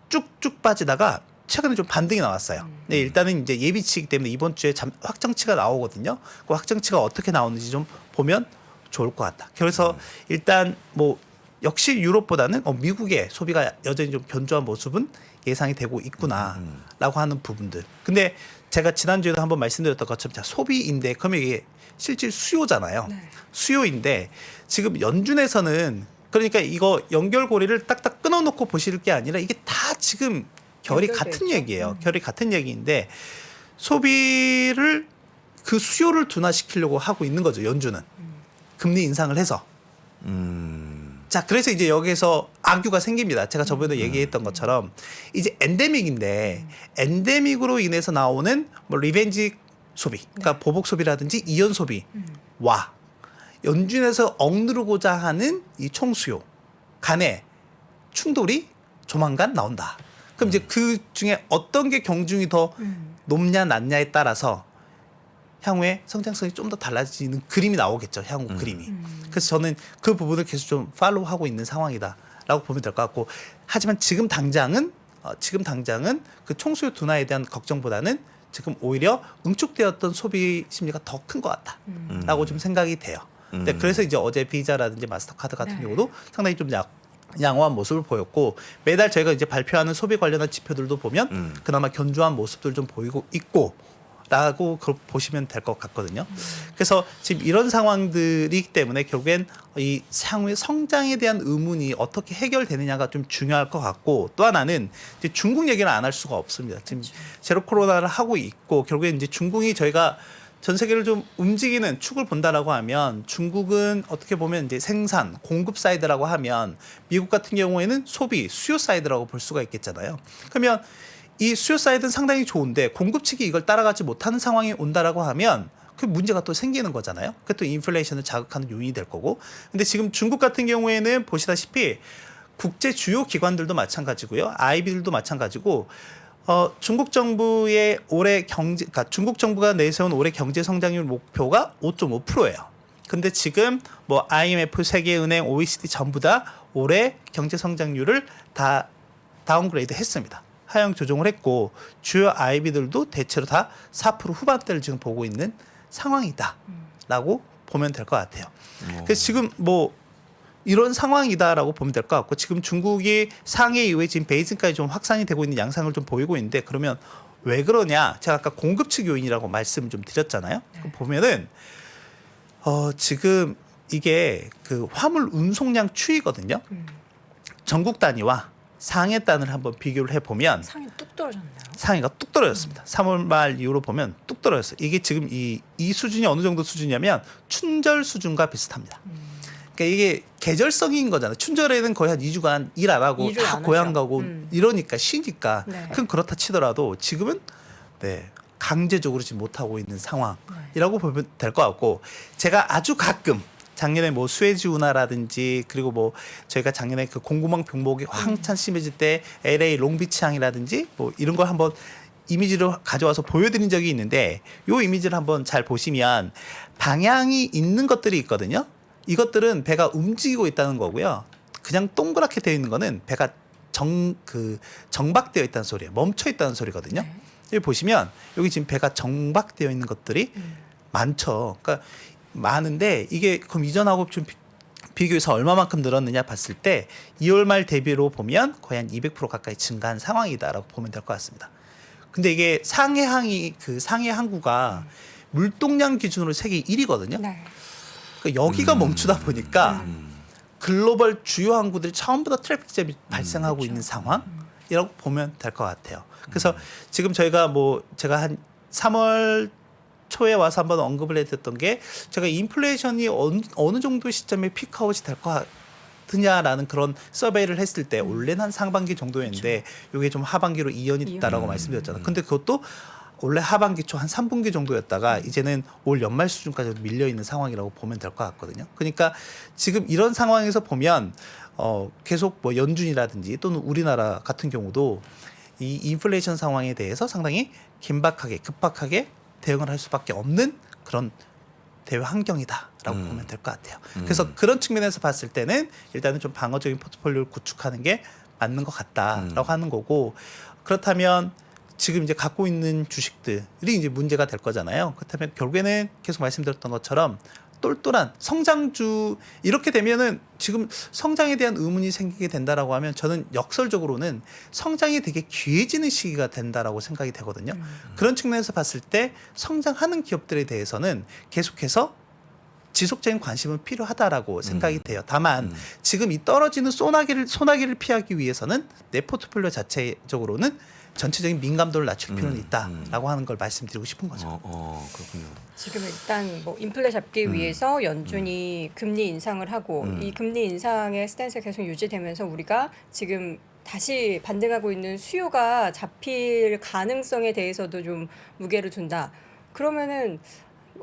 쭉쭉 빠지다가 최근에 좀 반등이 나왔어요. 네, 일단은 이제 예비치이기 때문에 이번 주에 확정치가 나오거든요. 그 확정치가 어떻게 나오는지 좀 보면 좋을 것 같다. 그래서 일단 뭐 역시 유럽보다는 미국의 소비가 여전히 좀 견조한 모습은 예상이 되고 있구나라고 하는 부분들. 근데 제가 지난주에도 한번 말씀드렸던 것처럼 자, 소비인데 그러면 이게 실질 수요잖아요. 네. 수요인데 지금 연준에서는 그러니까 이거 연결고리를 딱딱 끊어놓고 보실 게 아니라 이게 다 지금 결이 같은 있죠. 얘기예요. 결이 같은 얘기인데 소비를 그 수요를 둔화시키려고 하고 있는 거죠. 연준은 금리 인상을 해서. 자, 그래서 이제 여기서 악유가 생깁니다. 제가 저번에 얘기했던 것처럼 이제 엔데믹인데 엔데믹으로 인해서 나오는 뭐 리벤지 소비, 그러니까 보복 소비라든지 이연 소비와 연준에서 억누르고자 하는 이 총수요 간의 충돌이 조만간 나온다. 그럼 이제 그 중에 어떤 게 경중이 더 높냐 낮냐에 따라서 향후에 성장성이 좀 더 달라지는 그림이 나오겠죠. 향후 그림이. 그래서 저는 그 부분을 계속 좀 팔로우하고 있는 상황이다라고 보면 될 것 같고, 하지만 지금 당장은 그 총수요 둔화에 대한 걱정보다는 지금 오히려 응축되었던 소비 심리가 더 큰 것 같다라고 좀 생각이 돼요. 네, 그래서 이제 어제 비자라든지 마스터카드 같은 네. 경우도 상당히 좀 양호한 모습을 보였고, 매달 저희가 이제 발표하는 소비 관련한 지표들도 보면 그나마 견조한 모습들 좀 보이고 있고 라고 보시면 될 것 같거든요. 그래서 지금 이런 상황들이기 때문에 결국엔 이 향후의 성장에 대한 의문이 어떻게 해결되느냐가 좀 중요할 것 같고, 또 하나는 이제 중국 얘기를 안 할 수가 없습니다. 지금 제로 코로나를 하고 있고, 결국엔 이제 중국이 저희가 전 세계를 좀 움직이는 축을 본다라고 하면, 중국은 어떻게 보면 이제 생산, 공급 사이드라고 하면, 미국 같은 경우에는 소비, 수요 사이드라고 볼 수가 있겠잖아요. 그러면 이 수요 사이드는 상당히 좋은데 공급 측이 이걸 따라가지 못하는 상황이 온다라고 하면 그 문제가 또 생기는 거잖아요. 그게 또 인플레이션을 자극하는 요인이 될 거고. 근데 지금 중국 같은 경우에는 보시다시피 국제 주요 기관들도 마찬가지고요. IB들도 마찬가지고, 중국 정부의 그러니까 중국 정부가 내세운 올해 경제 성장률 목표가 5.5%예요. 근데 지금 뭐 IMF, 세계은행, OECD 전부 다 올해 경제 성장률을 다 다운그레이드 했습니다. 하향 조정을 했고, 주요 IB들도 대체로 다 4% 후반대를 지금 보고 있는 상황이다라고 보면 될 것 같아요. 그래서 지금 뭐 이런 상황이다라고 보면 될 것 같고, 지금 중국이 상해 이후에 지금 베이징까지 좀 확산이 되고 있는 양상을 좀 보이고 있는데, 그러면 왜 그러냐? 제가 아까 공급 측 요인이라고 말씀을 좀 드렸잖아요. 보면은 지금 이게 그 화물 운송량 추이거든요. 전국 단위와 상해 단을 한번 비교를 해보면 상이 뚝 떨어졌나요? 상해가 뚝 떨어졌습니다. 3월 말 이후로 보면 뚝 떨어졌어요. 이게 지금 이 수준이 어느 정도 수준이냐면 춘절 수준과 비슷합니다. 그러니까 이게 계절성인 거잖아요. 춘절에는 거의 한 2주간 일 안 하고 일을 다 안 고향 하죠. 가고 이러니까 쉬니까. 네. 그럼 그렇다 치더라도 지금은 강제적으로 지금 못하고 있는 상황이라고 보면 될 것 같고, 제가 아주 가끔 작년에 뭐 수에즈 운하라든지, 그리고 뭐 저희가 작년에 그 공구망 병목이 한참 심해질 때 LA 롱비치항이라든지 뭐 이런 걸 한번 이미지를 가져와서 보여드린 적이 있는데, 요 이미지를 한번 잘 보시면 방향이 있는 것들이 있거든요. 이것들은 배가 움직이고 있다는 거고요. 그냥 동그랗게 되어 있는 거는 배가 정박되어 있다는 소리예요. 멈춰 있다는 소리거든요. 여기 보시면 여기 지금 배가 정박되어 있는 것들이 많죠. 그러니까 많은데, 이게 그럼 이전하고 좀 비교해서 얼마만큼 늘었느냐 봤을 때 2월 말 대비로 보면 거의 한 200% 가까이 증가한 상황이다라고 보면 될 것 같습니다. 근데 이게 상해 항구가 물동량 기준으로 세계 1위거든요. 네. 그러니까 여기가 멈추다 보니까 글로벌 주요 항구들이 처음부 터 트래픽 잼이 발생하고 있는 상황이라고 보면 될 것 같아요. 그래서 지금 제가 한 3월 초에 와서 한번 언급을 해드렸던 게, 제가 인플레이션이 어느 정도 시점에 피크아웃이 될 것 같으냐라는 그런 서베이를 했을 때 올해는 한 상반기 정도였는데, 이게 좀 하반기로 이연이 있다라고 말씀드렸잖아요. 근데 그것도 원래 하반기 초 한 3분기 정도였다가 이제는 올 연말 수준까지 밀려 있는 상황이라고 보면 될 것 같거든요. 그러니까 지금 이런 상황에서 보면 계속 뭐 연준이라든지 또는 우리나라 같은 경우도 이 인플레이션 상황에 대해서 상당히 급박하게 대응을 할 수밖에 없는 그런 대외 환경이다라고 보면 될 것 같아요. 그래서 그런 측면에서 봤을 때는 일단은 좀 방어적인 포트폴리오를 구축하는 게 맞는 것 같다라고 하는 거고, 그렇다면 지금 이제 갖고 있는 주식들이 이제 문제가 될 거잖아요. 그렇다면 결국에는 계속 말씀드렸던 것처럼 똘똘한 성장주, 이렇게 되면은 지금 성장에 대한 의문이 생기게 된다라고 하면, 저는 역설적으로는 성장이 되게 귀해지는 시기가 된다라고 생각이 되거든요. 그런 측면에서 봤을 때 성장하는 기업들에 대해서는 계속해서 지속적인 관심은 필요하다라고 생각이 돼요. 다만 지금 이 떨어지는 소나기를 피하기 위해서는 내 포트폴리오 자체적으로는 전체적인 민감도를 낮출 필요는 있다라고 하는 걸 말씀드리고 싶은 거죠. 그렇군요. 지금 일단 뭐 인플레 잡기 위해서 연준이 금리 인상을 하고, 이 금리 인상의 스탠스가 계속 유지되면서 우리가 지금 다시 반등하고 있는 수요가 잡힐 가능성에 대해서도 좀 무게를 둔다. 그러면은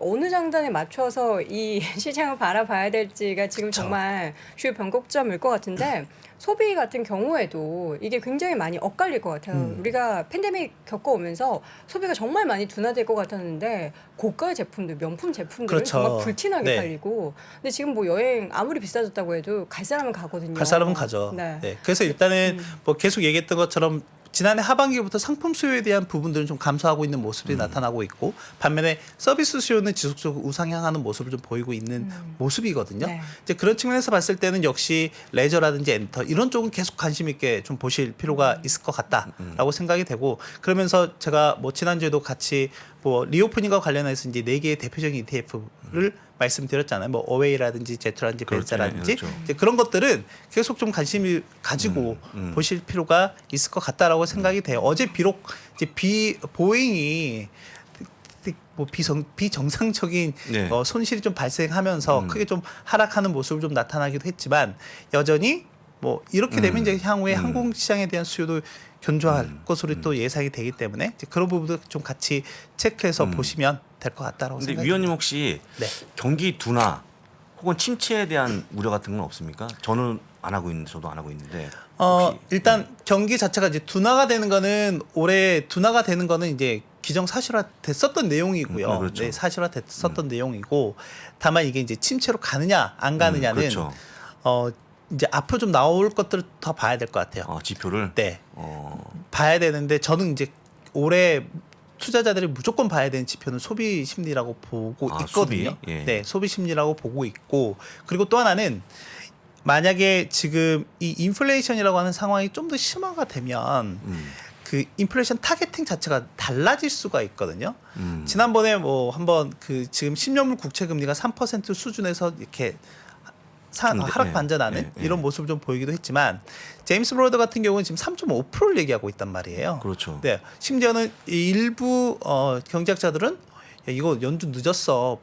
어느 장단에 맞춰서 이 시장을 바라봐야 될지가 지금 그쵸. 정말 주요 변곡점일 것 같은데 소비 같은 경우에도 이게 굉장히 많이 엇갈릴 것 같아요. 우리가 팬데믹 겪어오면서 소비가 정말 많이 둔화될 것 같았는데 고가의 제품들, 명품 제품들은 그렇죠. 정말 불티나게 네. 팔리고 근데 지금 뭐 여행 아무리 비싸졌다고 해도 갈 사람은 가거든요. 갈 사람은 가죠. 네. 네. 그래서 일단은 뭐 계속 얘기했던 것처럼 지난해 하반기부터 상품 수요에 대한 부분들은 좀 감소하고 있는 모습이 나타나고 있고 반면에 서비스 수요는 지속적으로 우상향하는 모습을 좀 보이고 있는 모습이거든요. 네. 이제 그런 측면에서 봤을 때는 역시 레저라든지 엔터 이런 쪽은 계속 관심 있게 좀 보실 필요가 있을 것 같다라고 생각이 되고 그러면서 제가 뭐 지난주에도 같이 뭐 리오프닝과 관련해서 이제 4개의 대표적인 ETF를 말씀드렸잖아요. 뭐 어웨이라든지 제트라든지 그렇죠. 벤자라든지 그렇죠. 이제 그런 것들은 계속 좀 관심을 가지고 보실 필요가 있을 것 같다라고 생각이 돼요. 어제 비록 이제 보잉이 뭐 비정상적인 네. 손실이 좀 발생하면서 크게 좀 하락하는 모습을 좀 나타나기도 했지만 여전히 뭐 이렇게 되면 이제 향후에 항공 시장에 대한 수요도 견조할 것으로 또 예상이 되기 때문에 이제 그런 부분도 좀 같이 체크해서 보시면 될 것 같다라고 근데 생각합니다. 위원님 혹시 네. 경기 둔화 혹은 침체에 대한 우려 같은 건 없습니까? 저는 안 하고 있는데 저도 안 하고 있는데 혹시 일단 경기 자체가 이제 둔화가 되는 거는 올해 둔화가 되는 거는 이제 기정사실화 됐었던 내용이고요. 그렇죠. 네, 사실화 됐었던 내용이고 다만 이게 이제 침체로 가느냐 안 가느냐는 그렇죠. 이제 앞으로 좀 나올 것들을 더 봐야 될 것 같아요. 지표를 네. 어, 봐야 되는데 저는 이제 올해 투자자들이 무조건 봐야 되는 지표는 소비 심리라고 보고 있거든요. 소비? 예. 네, 소비 심리라고 보고 있고 그리고 또 하나는 만약에 지금 이 인플레이션이라고 하는 상황이 좀 더 심화가 되면 그 인플레이션 타겟팅 자체가 달라질 수가 있거든요. 지난번에 뭐 한번 그 지금 10년물 국채 금리가 3% 수준에서 이렇게 하락 반전하는 예. 이런 모습을 좀 보이기도 했지만 제임스 브로더 같은 경우는 지금 3.5%를 얘기하고 있단 말이에요. 그렇죠. 네, 심지어는 일부 경제학자들은 야, 이거 연준 늦었어.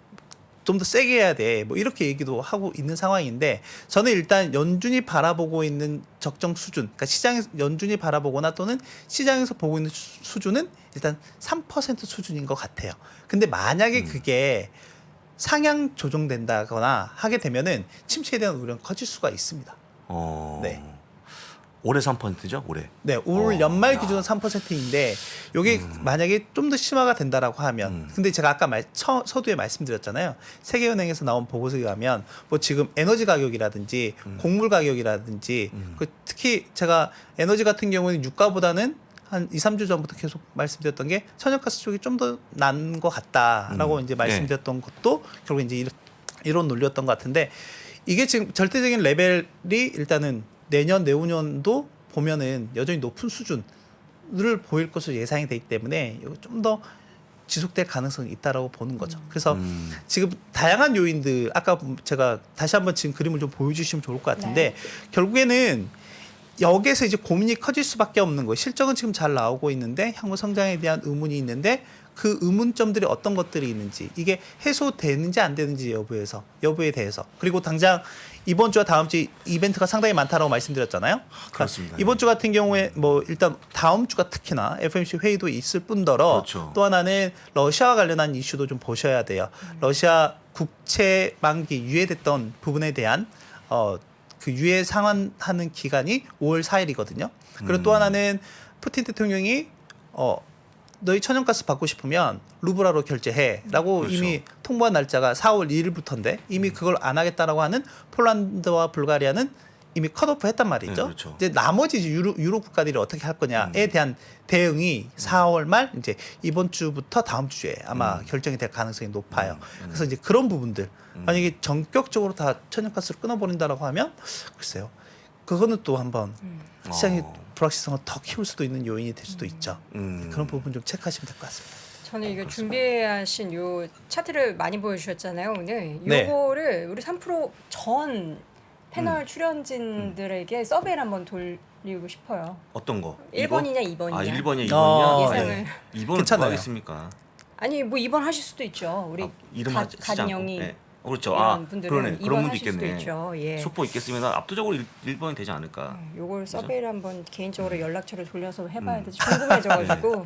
좀 더 세게 해야 돼. 뭐 이렇게 얘기도 하고 있는 상황인데 저는 일단 연준이 바라보고 있는 적정 수준, 그러니까 시장에서 연준이 바라보거나 또는 시장에서 보고 있는 수준은 일단 3% 수준인 것 같아요. 근데 만약에 그게 상향 조정된다거나 하게 되면은 침체에 대한 우려는 커질 수가 있습니다. 네. 올해 3%죠? 올해. 네, 올 연말 기준은 3%인데 이게 만약에 좀 더 심화가 된다라고 하면 근데 제가 아까 서두에 말씀드렸잖아요. 세계은행에서 나온 보고서에 가면 뭐 지금 에너지 가격이라든지 곡물 가격이라든지 그 특히 제가 에너지 같은 경우는 유가보다는 한 2, 3주 전부터 계속 말씀드렸던 게 천연가스 쪽이 좀 더 난 것 같다라고 이제 말씀드렸던 것도 결국 이제 이런 논리였던 것 같은데 이게 지금 절대적인 레벨이 일단은 내년 내후년도 보면은 여전히 높은 수준을 보일 것으로 예상이 되기 때문에 이거 좀 더 지속될 가능성이 있다라고 보는 거죠. 그래서 지금 다양한 요인들 아까 제가 다시 한번 지금 그림을 좀 보여주시면 좋을 것 같은데 결국에는 여기에서 이제 고민이 커질 수밖에 없는 거예요. 실적은 지금 잘 나오고 있는데 향후 성장에 대한 의문이 있는데 그 의문점들이 어떤 것들이 있는지 이게 해소되는지 안 되는지 여부에 대해서 그리고 당장 이번 주와 다음 주 이벤트가 상당히 많다라고 말씀드렸잖아요. 그렇습니다. 이번 주 같은 경우에 뭐 일단 다음 주가 특히나 FOMC 회의도 있을 뿐더러 그렇죠. 또 하나는 러시아와 관련한 이슈도 좀 보셔야 돼요. 러시아 국채 만기 유예됐던 부분에 대한 그 유예 상환하는 기간이 5월 4일이거든요. 그리고 또 하나는 푸틴 대통령이 너희 천연가스 받고 싶으면 루브라로 결제해라고 그렇죠. 이미 통보한 날짜가 4월 2일부터인데 이미 그걸 안 하겠다라고 하는 폴란드와 불가리아는 이미 컷오프 했단 말이죠. 네, 그렇죠. 이제 나머지 유로 국가들이 어떻게 할 거냐에 대한 대응이 4월 말 이제 이번 주부터 다음 주에 아마 결정이 될 가능성이 높아요. 그래서 이제 그런 부분들 만약에 전격적으로 다 천연가스를 끊어버린다라고 하면 글쎄요. 그거는 또 한번 시장의 불확실성을 더 키울 수도 있는 요인이 될 수도 있죠. 그런 부분 좀 체크하시면 될 것 같습니다. 저는 이거 준비하신 요 차트를 많이 보여주셨잖아요 오늘. 네. 요거를 우리 3%전 패널 출연진들에게 서베이를 한번 돌리고 싶어요. 어떤 거? 1번이냐 2번이냐. 1번이냐 2번이냐? 예상을. 네. 2번은 괜찮아요. 누가 하겠습니까? 아니 뭐 2번 하실 수도 있죠. 우리 이름 쓰지 않고. 간영이. 네. 그렇죠. 이런 분들은 그러네. 그런 분도 입원하실 수도 있겠네. 있죠. 예. 소포 있겠으면 압도적으로 1번이 되지 않을까. 요걸 서베이를 한번 개인적으로 연락처를 돌려서 해봐야 되지 네. 궁금해져가지고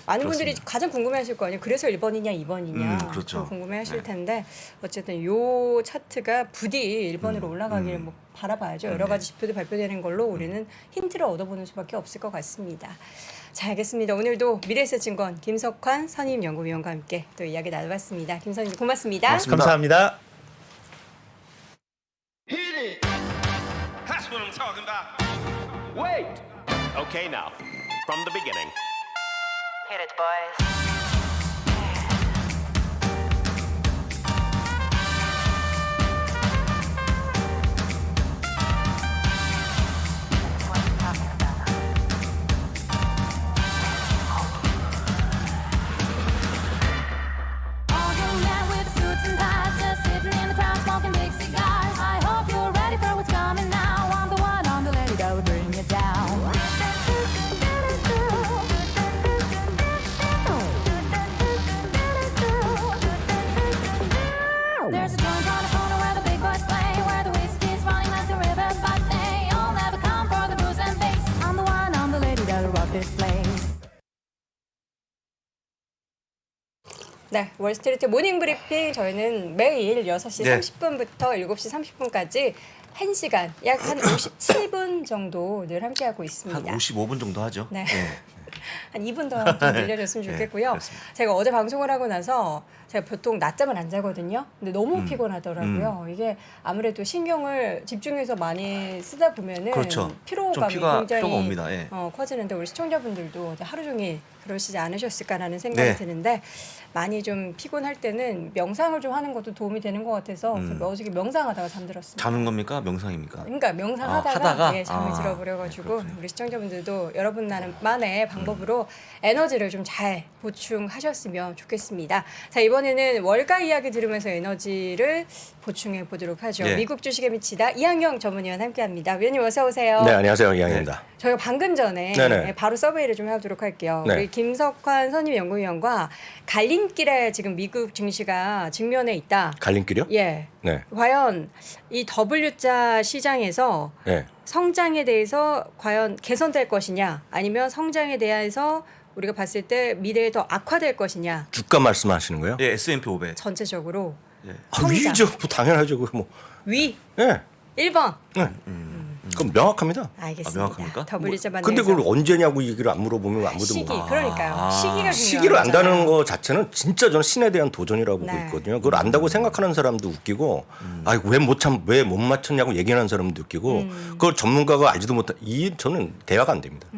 많은 분들이 그렇습니다. 가장 궁금해하실 거 아니에요. 그래서 1번이냐 2번이냐 그렇죠. 궁금해하실 네. 텐데 어쨌든 요 차트가 부디 1번으로 올라가기를 뭐 바라봐야죠. 여러 가지 지표도 발표되는 걸로 우리는 힌트를 얻어보는 수밖에 없을 것 같습니다. 자, 알겠습니다. 오늘도 미래에셋증권 김석환 선임연구위원과 함께 또 이야기 나눠봤습니다. 김 선임 고맙습니다. 고맙습니다. 감사합니다. That's what I'm talking about. Wait. Okay, now from the beginning. Hit it, boys. All young men with suits and ties, just sitting in the crowd smoking big cigars. I hope you're ready for what's coming now. I'm the one, I'm the lady that will bring you down. There's a joint on the corner where the big boys play, where the whiskey's running like the river, but they all never come for the booze and bass. I'm the one, I'm the lady that'll rock this place. 네, 월스트리트 모닝 브리핑 저희는 매일 6시 네. 30분부터 7시 30분까지 1시간, 약 한 57분 정도 늘 함께하고 한 있습니다. 55분 정도 하죠. 네. 한 2분 더 좀 늘려줬으면 네, 좋겠고요. 그렇습니다. 제가 어제 방송을 하고 나서 제가 보통 낮잠을 안 자거든요. 근데 너무 피곤하더라고요. 이게 아무래도 신경을 집중해서 많이 쓰다 보면은 그렇죠. 좀 피로감이 피로가 굉장히 옵니다. 예. 커지는데 우리 시청자분들도 이제 하루 종일 그러시지 않으셨을까라는 생각이 네. 드는데 많이 좀 피곤할 때는 명상을 좀 하는 것도 도움이 되는 것 같아서 그래서 어저께 명상하다가 잠들었습니다. 자는 겁니까? 명상입니까? 그러니까 명상하다가 하다가? 예, 잠이 아, 들어버려가지고 네, 그렇군요. 우리 시청자분들도 여러분만의 방법으로 에너지를 좀 잘 보충하셨으면 좋겠습니다. 자, 이번에는 월가 이야기 들으면서 에너지를 보충해 보도록 하죠. 네. 미국 주식에 미치다 이한경 전문위원 함께합니다. 위원님 어서 오세요. 네, 안녕하세요. 이양입니다. 저희가 방금 전에 네네. 바로 서베이를 좀 하도록 할게요. 네. 우리 김석환 선임연구위원과 갈림길에 지금 미국 증시가 직면해 있다. 갈림길이요? 예. 네. 과연 이 W자 시장에서 네. 성장에 대해서 과연 개선될 것이냐 아니면 성장에 대해서 우리가 봤을 때 미래에 더 악화될 것이냐 주가 말씀하시는 거예요? 예, S&P 500. 전체적으로 아, 성장. 위죠. 뭐 당연하죠. 그 뭐. 위 네. 1번 네. 그건 명확합니다. 알겠습니다. 명확합니까? W자 반대에서 근데 그걸 언제냐고 얘기를 안 물어보면 아무도 시기 못. 그러니까요. 시기가 중요하잖아요. 시기를 안다는 거 자체는 진짜 저는 신에 대한 도전이라고 보고 네. 있거든요. 그걸 안다고 생각하는 사람도 웃기고, 아, 왜 못 맞췄냐고 얘기하는 사람도 웃기고, 그걸 전문가가 알지도 못한 이 저는 대화가 안 됩니다.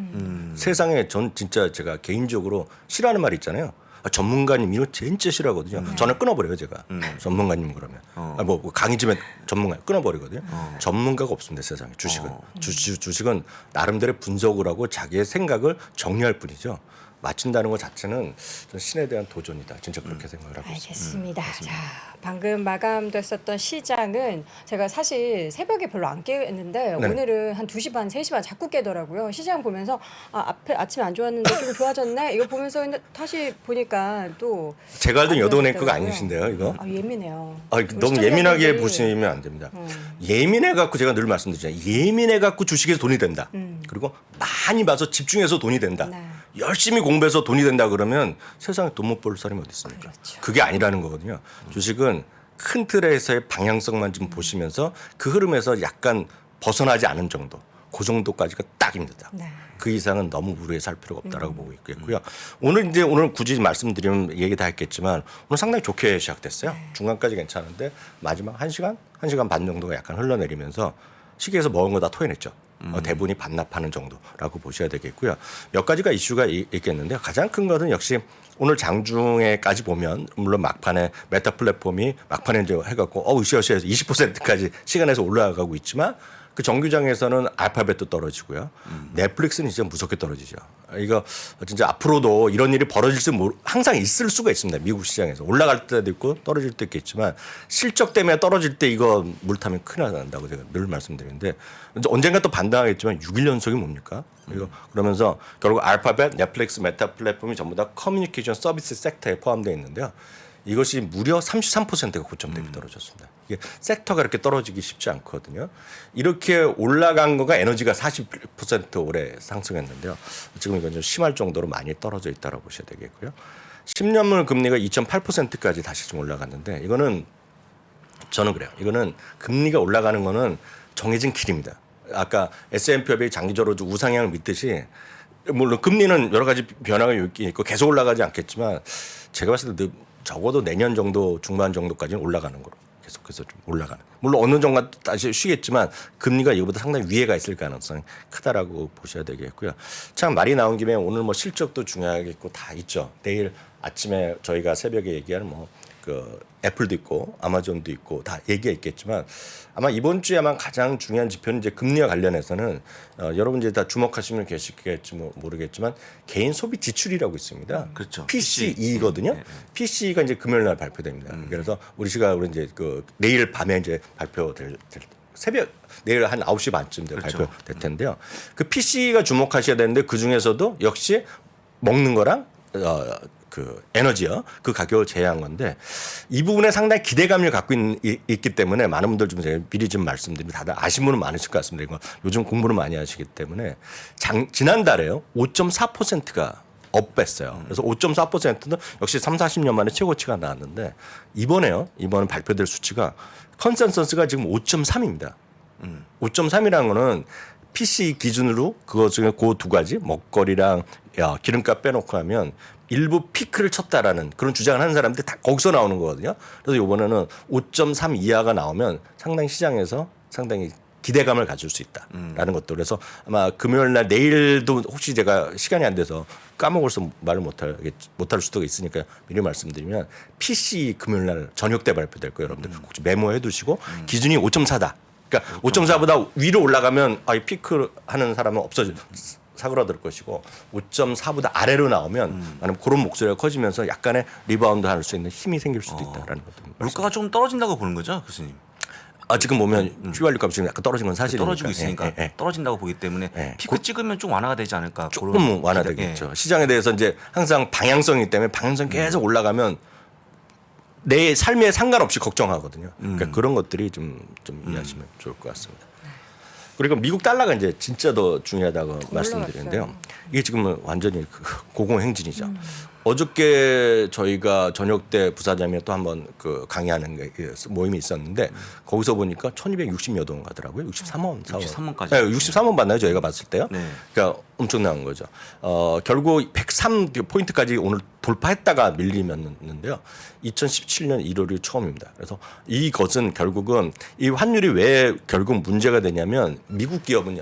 세상에 전 진짜 제가 개인적으로 싫어하는 말 있잖아요. 아, 전문가님 이거 진짜 싫어하거든요. 전화 끊어버려요 제가. 전문가님 그러면 뭐 강의집에 전문가 끊어버리거든요. 전문가가 없습니다 세상에. 주식은 주식은 나름대로 분석을 하고 자기의 생각을 정리할 뿐이죠. 맞춘다는 것 자체는 전 신에 대한 도전이다. 진짜 그렇게 생각을 하고 있습니다. 알겠습니다. 자, 방금 마감됐었던 시장은 제가 사실 새벽에 별로 안 깨는데 네네. 오늘은 한 2시 반, 3시 반 자꾸 깨더라고요. 시장 보면서 앞에 아침에 안 좋았는데 좀 좋아졌네. 이거 보면서 근데 다시 보니까 또 제가 알던 안 여도네크가 좋아졌더라고요. 아니신데요, 이거? 아, 예민해요. 아, 우리 너무 예민하게 시청자분들이 보시면 안 됩니다. 예민해 갖고 제가 늘 말씀드리잖아요. 예민해 갖고 주식에서 돈이 된다. 그리고 많이 봐서 집중해서 돈이 된다. 네. 열심히 공부해서 돈이 된다 그러면 세상에 돈 못 벌 사람이 어디 있습니까? 그렇죠. 그게 아니라는 거거든요. 주식은 큰 틀에서의 방향성만 좀 보시면서 그 흐름에서 약간 벗어나지 않은 정도. 그 정도까지가 딱입니다. 네. 그 이상은 너무 우려해 살 필요가 없다라고 보고 있겠고요. 오늘 굳이 말씀드리면 얘기 다 했겠지만 오늘 상당히 좋게 시작됐어요. 중간까지 괜찮은데 마지막 1시간 반 정도가 약간 흘러내리면서 시계에서 먹은 거 다 토해냈죠. 대부분이 반납하는 정도라고 보셔야 되겠고요. 몇 가지가 이슈가 있겠는데요. 가장 큰 것은 역시 오늘 장중에까지 보면 물론 막판에 메타 플랫폼이 막판에 이제 해갖고 으쌰으쌰해서 20%까지 시간에서 올라가고 있지만 그 정규장에서는 알파벳도 떨어지고요. 넷플릭스는 진짜 무섭게 떨어지죠. 이거 진짜 앞으로도 이런 일이 벌어질지 항상 있을 수가 있습니다. 미국 시장에서 올라갈 때도 있고 떨어질 때도 있겠지만 실적 때문에 떨어질 때 이거 물 타면 큰일 난다고 제가 늘 말씀드리는데 언젠가 또 반등하겠지만 6일 연속이 뭡니까? 이거 그러면서 결국 알파벳, 넷플릭스, 메타 플랫폼이 전부 다 커뮤니케이션 서비스 섹터에 포함되어 있는데요. 이것이 무려 33%가 고점 대비 떨어졌습니다. 이게 섹터가 이렇게 떨어지기 쉽지 않거든요. 이렇게 올라간 거가 에너지가 40% 올해 상승했는데요. 지금 이건 좀 심할 정도로 많이 떨어져 있다고 보셔야 되겠고요. 10년물 금리가 2.8%까지 다시 좀 올라갔는데 이거는 저는 그래요. 이거는 금리가 올라가는 거는 정해진 길입니다. 아까 S&P 500이 장기적으로 우상향을 믿듯이 물론 금리는 여러 가지 변화가 있고 계속 올라가지 않겠지만 제가 봤을 때 적어도 내년 정도 중반 정도까지는 올라가는 거로 계속해서 좀 올라가는. 물론 어느 정도 다시 쉬겠지만 금리가 이거보다 상당히 위에가 있을 가능성이 크다라고 보셔야 되겠고요. 참 말이 나온 김에 오늘 뭐 실적도 중요하겠고 다 있죠. 내일 아침에 저희가 새벽에 얘기하는 그 애플도 있고 아마존도 있고 다 얘기가 있겠지만 아마 이번 주에 아마 가장 중요한 지표는 이제 금리와 관련해서는 여러분 이제 다 주목하시면 계시겠지 모르겠지만 개인 소비 지출이라고 있습니다. 그렇죠. PCE거든요. PCE가 이제 금요일 날 발표됩니다. 그래서 우리 시각으로 이제 그 내일 밤에 이제 발표될 새벽 내일 한 9시 반쯤 그렇죠. 발표될 텐데요. 그 PCE가 주목하셔야 되는데 그 중에서도 역시 먹는 거랑 그 에너지요. 그 가격을 제외한 건데 이 부분에 상당히 기대감을 갖고 있기 때문에 많은 분들 좀 제가 미리 좀 말씀드리면 다들 아신 분은 많으실 것 같습니다. 이거 요즘 공부를 많이 하시기 때문에 지난달에요. 5.4%가 업했어요. 그래서 5.4%는 역시 3, 40년 만에 최고치가 나왔는데 이번에 발표될 수치가 컨센서스가 지금 5.3입니다. 5.3이라는 거는 PC 기준으로 그거 중에 그 두 가지 먹거리랑 기름값 빼놓고 하면 일부 피크를 쳤다라는 그런 주장을 하는 사람들이 다 거기서 나오는 거거든요. 그래서 이번에는 5.3 이하가 나오면 상당히 시장에서 상당히 기대감을 가질 수 있다라는 것도 그래서 아마 금요일 날 내일도 혹시 제가 시간이 안 돼서 까먹어서 말을 못할 수도 있으니까 미리 말씀드리면 PC 금요일 날 저녁 때 발표될 거예요. 여러분들 혹시 메모해 두시고 기준이 5.4다. 그러니까 5.4보다 위로 올라가면 이 피크 하는 사람은 사그라들 것이고 5.4보다 아래로 나오면 나는 그런 목소리가 커지면서 약간의 리바운드 할 수 있는 힘이 생길 수도 있다라는 것도 물가가 좀 떨어진다고 보는 거죠, 교수님? 지금 보면 휘발유 값이 약간 떨어진 건 사실이니까 떨어지고 있으니까 떨어진다고 보기 때문에 피크 찍으면 좀 완화가 되지 않을까? 조금 완화되겠죠. 시장에 대해서 이제 항상 방향성이기 때문에 방향성 계속 올라가면 내 삶에 상관없이 걱정하거든요. 그러니까 그런 것들이 좀 이해하시면 좋을 것 같습니다. 그리고 미국 달러가 이제 진짜 더 중요하다고 말씀드리는데요. 이게 지금은 완전히 고공행진이죠. 어저께 저희가 저녁 때 부사장에 또 한번 그 강의하는 모임이 있었는데 거기서 보니까 1260몇 원 가더라고요. 63원. 63원까지. 네, 63원 맞나요? 저희가 봤을 때요. 네. 그러니까 엄청난 거죠. 결국 103포인트까지 오늘 돌파했다가 밀리면는데요. 2017년 1월이 처음입니다. 그래서 이것은 결국은 이 환율이 왜 결국 문제가 되냐면 미국 기업은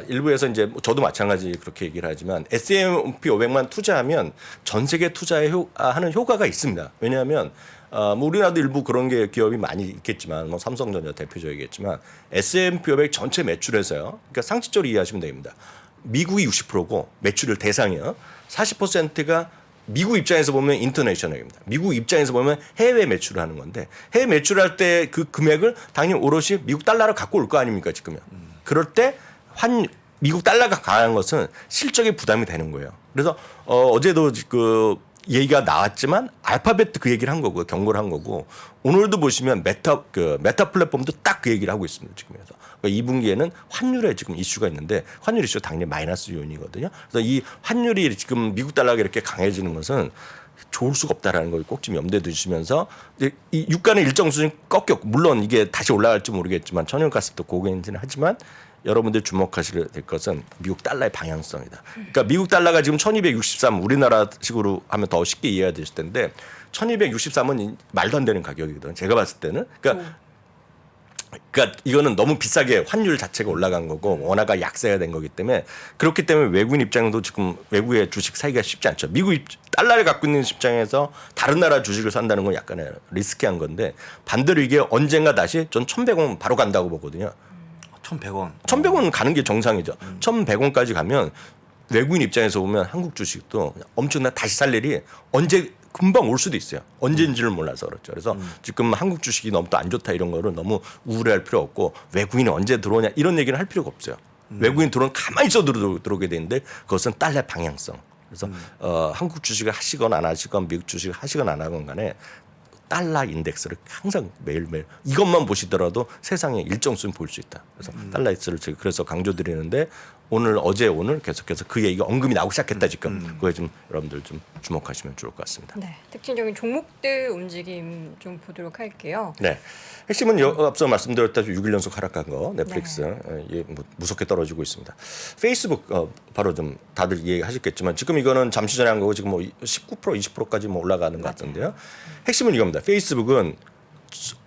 일부에서 이제 저도 마찬가지 그렇게 얘기를 하지만 S&P 500만 투자하면 전 세계 투자에 하는 효과가 있습니다. 왜냐하면 뭐 우리나라도 일부 그런 게 기업이 많이 있겠지만 뭐 삼성전자 대표적이겠지만 S&P 500 전체 매출에서요. 그러니까 상식적으로 이해하시면 됩니다. 미국이 60%고 매출을 대상이요. 40%가 미국 입장에서 보면 인터내셔널입니다. 미국 입장에서 보면 해외 매출을 하는 건데 해외 매출할 때 그 금액을 당연히 오롯이 미국 달러로 갖고 올 거 아닙니까 지금요. 그럴 때 미국 달러가 강한 것은 실적에 부담이 되는 거예요. 그래서 어제도 그 얘기가 나왔지만 알파벳 그 얘기를 한 거고요. 경고를 한 거고 오늘도 보시면 메타 플랫폼도 딱 그 얘기를 하고 있습니다. 지금에서. 그러니까 2분기에는 환율에 지금 이슈가 있는데 환율 이슈 당연히 마이너스 요인이거든요. 그래서 이 환율이 지금 미국 달러가 이렇게 강해지는 것은 좋을 수가 없다라는 걸 꼭 좀 염두에 두시면서 이 유가는 일정 수준 꺾였고 물론 이게 다시 올라갈지 모르겠지만 천연가스도 고공행진을 하지만 여러분들 주목하셔야 될 것은 미국 달러의 방향성이다. 그러니까 미국 달러가 지금 1263 우리나라식으로 하면 더 쉽게 이해가 되실 텐데 1263은 말도 안 되는 가격이거든요. 제가 봤을 때는. 그러니까 이거는 너무 비싸게 환율 자체가 올라간 거고 원화가 약세가 된 거기 때문에 그렇기 때문에 외국인 입장도 지금 외국의 주식 사기가 쉽지 않죠. 미국 달러를 갖고 있는 입장에서 다른 나라 주식을 산다는 건 약간의 리스키한 건데 반대로 이게 언젠가 다시 전 1,100원 바로 간다고 보거든요. 1,100원. 1,100원 가는 게 정상이죠. 1,100원까지 가면 외국인 입장에서 보면 한국 주식도 엄청나 다시 살 일이 언제 금방 올 수도 있어요. 언제인지를 몰라서 그렇죠. 그래서 지금 한국 주식이 너무 또 안 좋다 이런 거를 너무 우울해할 필요 없고 외국인이 언제 들어오냐 이런 얘기는 할 필요가 없어요. 외국인 들어오면 가만히 있어 들어오게 되는데 그것은 달러의 방향성. 그래서 한국 주식을 하시건 안 하시건 미국 주식을 하시건 안 하건 간에 달러 인덱스를 항상 매일매일 이것만 보시더라도 세상에 일정 수는 볼 수 있다. 그래서 달러 인덱스를 제가 그래서 강조드리는데 오늘 계속해서 그 얘기가 언급이 나오기 시작했다 지금. 그거에 좀 여러분들 좀 주목하시면 좋을 것 같습니다. 네, 특징적인 종목들 움직임 좀 보도록 할게요. 네. 핵심은 앞서 말씀드렸다시피 6일 연속 하락한 거 넷플릭스 예, 뭐 무섭게 떨어지고 있습니다. 페이스북 바로 좀 다들 이해하셨겠지만 지금 이거는 잠시 전에 한 거고 지금 뭐 19% 20%까지 뭐 올라가는 것 같은데요. 핵심은 이겁니다. 페이스북은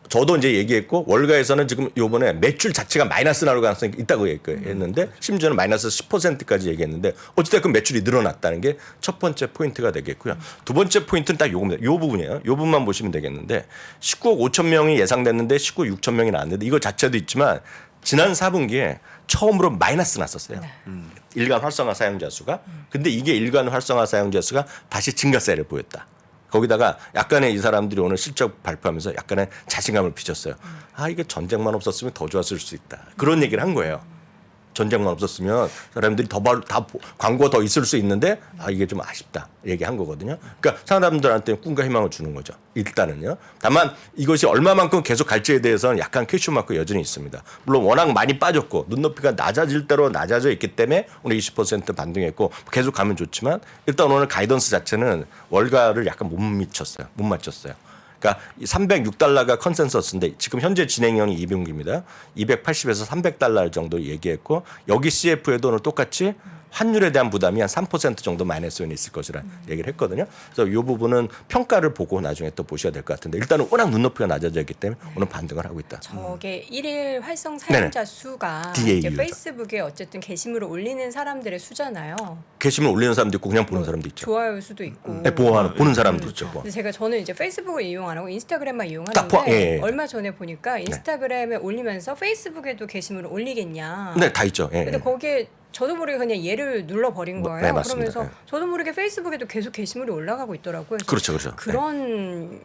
저도 이제 얘기했고 월가에서는 지금 요번에 매출 자체가 마이너스 나올 가능성이 있다고 했는데 심지어는 마이너스 10%까지 얘기했는데 어찌됐건 매출이 늘어났다는 게 첫 번째 포인트가 되겠고요. 두 번째 포인트는 딱 요겁니다. 요 부분이에요. 요 부분만 보시면 되겠는데 19억 5천 명이 예상됐는데 19억 6천 명이 나왔는데 이거 자체도 있지만 지난 4분기에 처음으로 마이너스 났었어요. 일간 활성화 사용자 수가. 근데 이게 일간 활성화 사용자 수가 다시 증가세를 보였다. 거기다가 약간의 이 사람들이 오늘 실적 발표하면서 약간의 자신감을 비쳤어요. 아, 이게 전쟁만 없었으면 더 좋았을 수 있다. 그런 얘기를 한 거예요. 전쟁만 없었으면 사람들이 다 광고가 더 있을 수 있는데 아, 이게 좀 아쉽다 얘기한 거거든요. 그러니까 사람들한테 꿈과 희망을 주는 거죠. 일단은요. 다만 이것이 얼마만큼 계속 갈지에 대해서는 약간 퀘스천 마크 여전히 있습니다. 물론 워낙 많이 빠졌고 눈높이가 낮아질 대로 낮아져 있기 때문에 오늘 20% 반등했고 계속 가면 좋지만 일단 오늘 가이던스 자체는 월가를 약간 못 맞췄어요. 그러니까 306달러가 컨센서스인데 지금 현재 진행형이 2분기입니다. 280에서 300달러 정도 얘기했고 여기 CF에도 오늘 똑같이 환율에 대한 부담이 한 3% 정도 마이너스 요인이 있을 것이라 얘기를 했거든요. 그래서 이 부분은 평가를 보고 나중에 또 보셔야 될 것 같은데 일단은 워낙 눈높이가 낮아져 있기 때문에 오늘 반등을 하고 있다. 저게 일일 활성 사용자 수가 이제 페이스북에 어쨌든 게시물을 올리는 사람들의 수잖아요. 게시물 올리는 사람도 있고 그냥 보는 사람도 있죠. 좋아요 수도 있고. 네, 보는 사람도 있죠. 근데 저는 이제 페이스북을 이용 안 하고 인스타그램만 이용하는데 얼마 전에 보니까 인스타그램에 올리면서 페이스북에도 게시물을 올리겠냐. 네, 다 있죠. 예, 근데 거기에 저도 모르게 그냥 얘를 눌러버린 거예요. 네, 맞습니다. 그러면서 저도 모르게 페이스북에도 계속 게시물이 올라가고 있더라고요. 그렇죠. 그런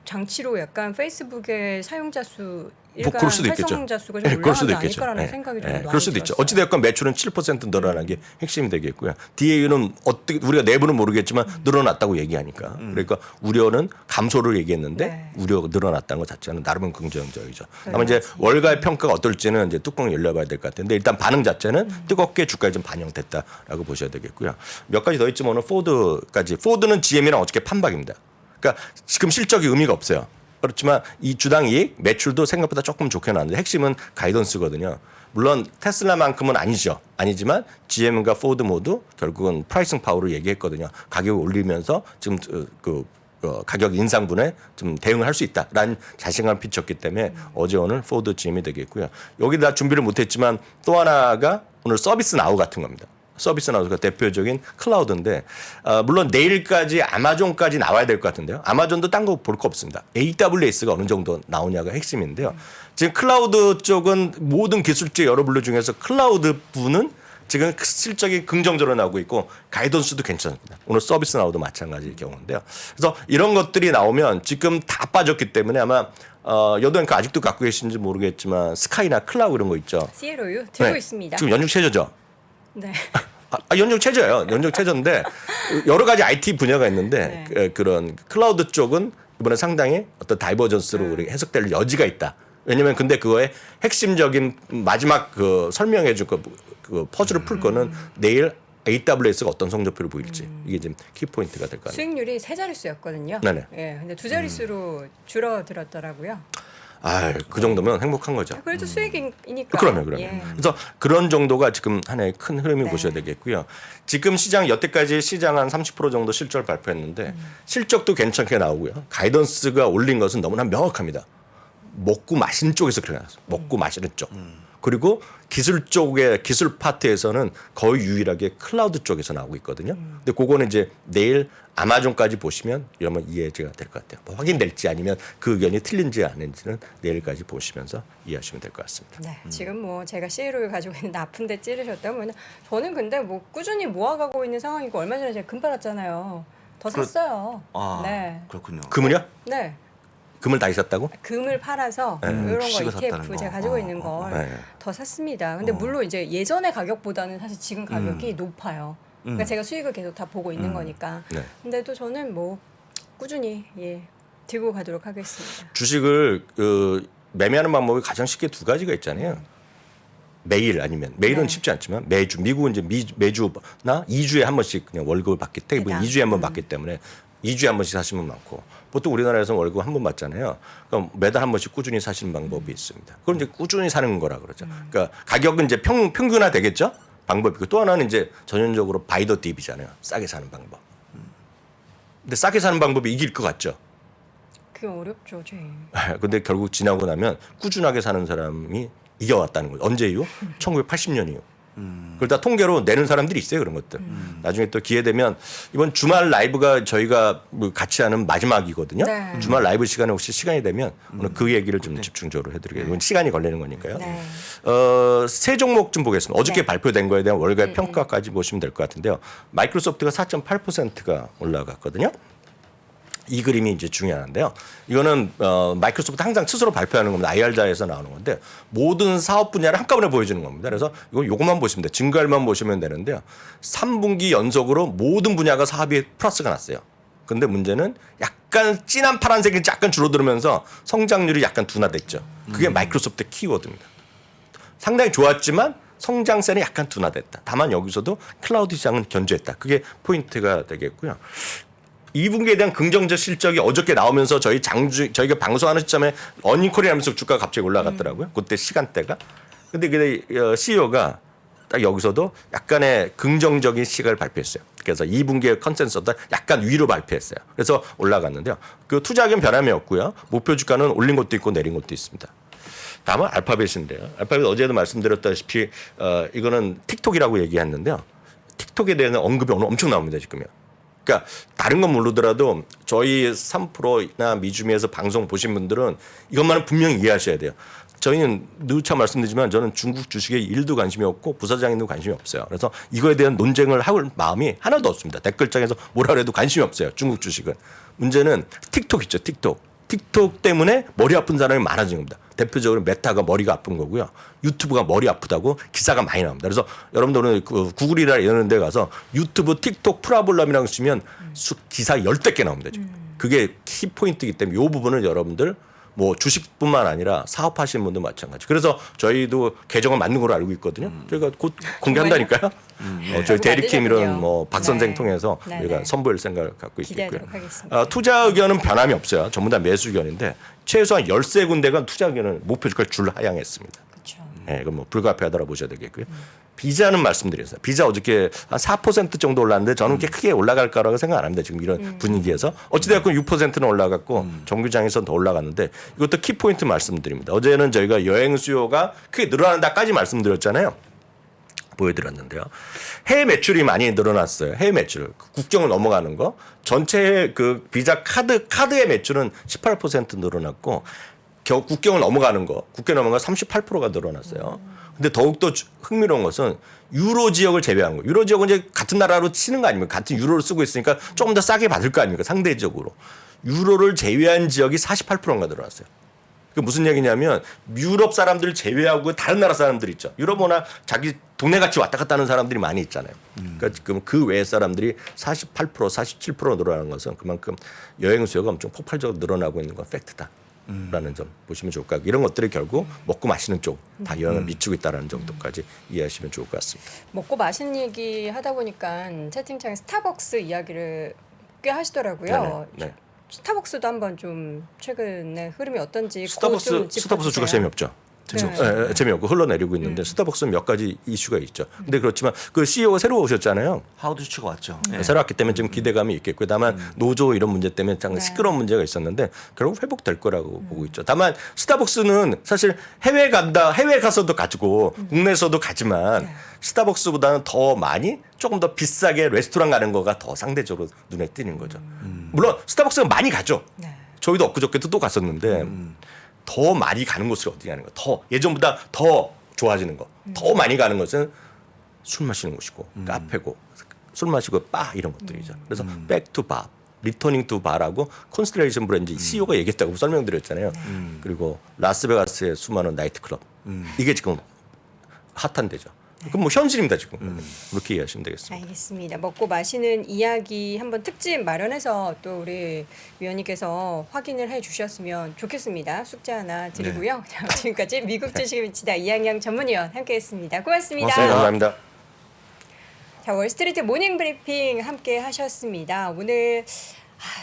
장치로 약간 페이스북의 사용자 수 일간 그럴 수도 있겠죠. 활성자 수가 좀 올라가는 거 아닐까라는 네. 생각이 좀 많이 그럴 수도 들었어요. 있죠. 어찌됐건 매출은 7% 늘어나는 게 핵심이 되겠고요. DAU는 어떻게 우리가 내부는 모르겠지만 늘어났다고 얘기하니까 그러니까 우려는 감소를 얘기했는데 우려가 늘어났다는 것 자체는 나름은 긍정적이죠. 다만 이제 월가의 평가가 어떨지는 이제 뚜껑을 열려봐야 될 것 같은데 일단 반응 자체는 뜨겁게 주가에 좀 반영됐다라고 보셔야 되겠고요. 몇 가지 더 있지만 오늘 포드까지 포드는 GM이랑 어저께 판박입니다. 그러니까 지금 실적이 의미가 없어요. 그렇지만 이 주당 이익 매출도 생각보다 조금 좋게 나왔는데 핵심은 가이던스거든요. 물론 테슬라만큼은 아니지만 GM과 포드 모두 결국은 프라이싱 파워를 얘기했거든요. 가격을 올리면서 지금 가격 인상분에 좀 대응을 할 수 있다라는 자신감을 비쳤기 때문에 어제 오늘 포드 GM이 되겠고요. 여기다 준비를 못했지만 또 하나가 오늘 서비스 나우 같은 겁니다. 서비스 나우가 대표적인 클라우드인데 물론 내일까지 아마존까지 나와야 될 것 같은데요. 아마존도 딴 거 볼 거 없습니다. AWS가 어느 정도 나오냐가 핵심인데요. 지금 클라우드 쪽은 모든 기술주 여러 분류 중에서 클라우드 부는 지금 실적이 긍정적으로 나오고 있고 가이던스도 괜찮습니다. 오늘 서비스 나우도 마찬가지일 경우인데요. 그래서 이런 것들이 나오면 지금 다 빠졌기 때문에 아마 여도앵커 아직도 갖고 계신지 모르겠지만 스카이나 클라우 이런 거 있죠. CLOU 들고 있습니다. 지금 연중 최저죠. 네. 연중 최저예요. 연중 최저인데 여러 가지 IT 분야가 있는데 그런 클라우드 쪽은 이번에 상당히 어떤 다이버전스로 우리 해석될 여지가 있다. 왜냐면 근데 그거의 핵심적인 마지막 그 설명해 줄 그 퍼즐을 풀 거는 내일 AWS가 어떤 성적표를 보일지 이게 지금 키포인트가 될 거 아니에요. 수익률이 세 자릿수였거든요. 네네. 예, 근데 두 자릿수로 줄어들었더라고요. 그 정도면 행복한 거죠. 그래도 수익이니까. 그럼요. 예. 그래서 그런 정도가 지금 하나의 큰 흐름이 보셔야 되겠고요. 지금 시장 여태까지 시장 한 30% 정도 실적을 발표했는데 실적도 괜찮게 나오고요. 가이던스가 올린 것은 너무나 명확합니다. 먹고 마시는 쪽에서 그래 나왔어요. 먹고 마시는 쪽. 그리고 기술 쪽의 기술 파트에서는 거의 유일하게 클라우드 쪽에서 나오고 있거든요. 근데 그거는 이제 내일 아마존까지 보시면 이러면 이해가 될 것 같아요. 뭐 확인될지 아니면 그 의견이 틀린지 아닌지는 내일까지 보시면서 이해하시면 될 것 같습니다. 네, 지금 뭐 제가 CLO를 가지고 있는데 아픈데 찌르셨다면 저는 근데 뭐 꾸준히 모아가고 있는 상황이고 얼마 전에 제가 금 팔았잖아요. 더 샀어요. 네. 그렇군요. 금은요? 네. 금을 다 있었다고? 금을 팔아서 이런 거 ETF 제가 가지고 있는 걸 더 샀습니다. 근데 물론 이제 예전의 가격보다는 사실 지금 가격이 높아요. 그러니까 제가 수익을 계속 다 보고 있는 거니까. 네. 근데 또 저는 뭐 꾸준히 들고 가도록 하겠습니다. 주식을 매매하는 방법이 가장 쉽게 두 가지가 있잖아요. 매일 아니면 매일은 네. 쉽지 않지만 매주 미국은 이제 매주나 2주에 한 번씩 그냥 월급을 받기 때문에 대당. 2주에 한 번 받기 때문에 2주에 한 번씩 사시면 많고 보통 우리나라에서는 월급 한 번 받잖아요. 그럼 매달 한 번씩 꾸준히 사시는 방법이 있습니다. 그럼 이제 꾸준히 사는 거라 그러죠. 그러니까 가격은 이제 평균화 되겠죠. 방법이고 또 하나는 이제 전형적으로 바이 더 딥이잖아요. 싸게 사는 방법. 근데 싸게 사는 방법이 이길 것 같죠. 그게 어렵죠, 제일. 근데 결국 지나고 나면 꾸준하게 사는 사람이 이겨왔다는 거죠. 언제 이후? 1980년 이후. 그걸 다 통계로 내는 사람들이 있어요. 그런 것들. 나중에 또 기회 되면 이번 주말 라이브가 저희가 뭐 같이 하는 마지막이거든요. 네. 주말 라이브 시간에 혹시 시간이 되면 오늘 그 얘기를 좀 집중적으로 해드리겠습니다. 시간이 걸리는 거니까요. 네. 세 종목 좀 보겠습니다. 어저께 발표된 거에 대한 월가의 평가까지 보시면 될 것 같은데요. 마이크로소프트가 4.8%가 올라갔거든요. 이 그림이 이제 중요한데요. 이거는 마이크로소프트 항상 스스로 발표하는 겁니다. IR자에서 나오는 건데 모든 사업 분야를 한꺼번에 보여주는 겁니다. 그래서 요것만 보시면 돼요. 증가율만 보시면 되는데요. 3분기 연속으로 모든 분야가 사업이 플러스가 났어요. 근데 문제는 약간 진한 파란색이 약간 줄어들면서 성장률이 약간 둔화됐죠. 그게 마이크로소프트의 키워드입니다. 상당히 좋았지만 성장세는 약간 둔화됐다. 다만 여기서도 클라우드 시장은 견조했다. 그게 포인트가 되겠고요. 2분기에 대한 긍정적 실적이 어저께 나오면서 저희가 방송하는 시점에 어닝콜이 하면서 주가가 갑자기 올라갔더라고요. 그때 시간대가. 근데 그 CEO가 딱 여기서도 약간의 긍정적인 시각을 발표했어요. 그래서 2분기의 컨센서스보다 약간 위로 발표했어요. 그래서 올라갔는데요. 그 투자 의견 변함이 없고요. 목표 주가는 올린 것도 있고 내린 것도 있습니다. 다음은 알파벳인데요. 알파벳 어제도 말씀드렸다시피 이거는 틱톡이라고 얘기했는데요. 틱톡에 대한 언급이 오늘 엄청 나옵니다. 지금요. 그러니까 다른 건 모르더라도 저희 3프로나 미주미에서 방송 보신 분들은 이것만은 분명히 이해하셔야 돼요. 저희는 누차 말씀드리지만 저는 중국 주식에 1도 관심이 없고 부사장님도 관심이 없어요. 그래서 이거에 대한 논쟁을 할 마음이 하나도 없습니다. 댓글장에서 뭐라 그래도 관심이 없어요. 중국 주식은. 문제는 틱톡 있죠. 틱톡 때문에 머리 아픈 사람이 많아진 겁니다. 대표적으로 메타가 머리가 아픈 거고요. 유튜브가 머리 아프다고 기사가 많이 나옵니다. 그래서 여러분들은 그 구글이나 이런 데 가서 유튜브 틱톡 프라블럼이라고 치면 기사 10대 개 나옵니다. 지금. 그게 키포인트이기 때문에 이 부분을 여러분들 뭐 주식뿐만 아니라 사업하시는 분도 마찬가지. 그래서 저희도 계정을 만든 걸로 알고 있거든요. 저희가 곧 공개한다니까요. 저희 대리킴 이런 뭐 박 선생 통해서 우리가 선보일 생각을 갖고 있고요. 투자 의견은 변함이 없어요. 전부 다 매수 의견인데 최소한 13군데가 투자 의견을 목표 주가를 줄하향했습니다. 그렇죠. 네, 이건 뭐 불가피하다고 보셔야 되겠고요. 비자는 말씀드렸어요. 비자 어저께 한 4% 정도 올랐는데 저는 그렇게 크게 올라갈 거라고 생각 안 합니다. 지금 이런 분위기에서. 어찌됐건 6%는 올라갔고 정규장에서는 더 올라갔는데 이것도 키포인트 말씀드립니다. 어제는 저희가 여행 수요가 크게 늘어난다까지 말씀드렸잖아요. 보여드렸는데요. 해외 매출이 많이 늘어났어요. 해외 매출. 국경을 넘어가는 거. 전체 그 비자 카드의 매출은 18% 늘어났고 국경을 넘어가는 거. 국경 넘어가 38%가 늘어났어요. 근데 더욱더 흥미로운 것은 유로 지역을 제외한 거. 유로 지역은 이제 같은 나라로 치는 거 아닙니까? 같은 유로를 쓰고 있으니까 조금 더 싸게 받을 거 아닙니까? 상대적으로. 유로를 제외한 지역이 48%가 늘어났어요. 그 무슨 얘기냐면 유럽 사람들 제외하고 다른 나라 사람들 있죠. 유럽이나 자기 동네 같이 왔다 갔다 하는 사람들이 많이 있잖아요. 그러니까 지금 그 외의 사람들이 48%, 47% 늘어나는 것은 그만큼 여행 수요가 엄청 폭발적으로 늘어나고 있는 건 팩트다. 라는 점 보시면 좋을 것 같고 이런 것들이 결국 먹고 마시는 쪽 다 영향을 미치고 있다는 정도까지 이해하시면 좋을 것 같습니다. 먹고 마시는 얘기 하다 보니까 채팅창에 스타벅스 이야기를 꽤 하시더라고요. 네. 스타벅스도 한번 좀 최근에 흐름이 어떤지 스타벅스 주가 재미없죠. 재미없고 흘러내리고 있는데 스타벅스는 몇 가지 이슈가 있죠. 근데 그렇지만 그 CEO가 새로 오셨잖아요. 하우드 수치가 왔죠. 새로 왔기 때문에 지금 기대감이 있겠고요. 다만 노조 이런 문제 때문에 참 시끄러운 문제가 있었는데 결국 회복될 거라고 보고 있죠. 다만 스타벅스는 사실 해외 가서도 가지고 국내에서도 가지만 스타벅스보다는 더 많이 조금 더 비싸게 레스토랑 가는 거가 더 상대적으로 눈에 띄는 거죠. 물론 스타벅스가 많이 가죠. 저희도 엊그저께도 또 갔었는데 더 많이 가는 곳이 어디냐는 거. 더 예전보다 더 좋아지는 거. 더 많이 가는 것은 술 마시는 곳이고 카페고 술 마시고 바 이런 것들이죠. 그래서 백투 바, 리터닝 투 바라고 콘스텔레이션 브랜드 CEO가 얘기했다고 설명드렸잖아요. 그리고 라스베가스의 수많은 나이트클럽. 이게 지금 핫한 데죠. 그럼 뭐 현실입니다 지금. 그렇게 이해하시면 되겠습니다. 알겠습니다. 먹고 마시는 이야기 한번 특집 마련해서 또 우리 위원님께서 확인을 해주셨으면 좋겠습니다. 숙제 하나 드리고요. 자, 지금까지 미국 주식을 미치다 이양영 전문위원 함께했습니다. 고맙습니다. 네, 감사합니다. 자, 월스트리트 모닝 브리핑 함께 하셨습니다. 오늘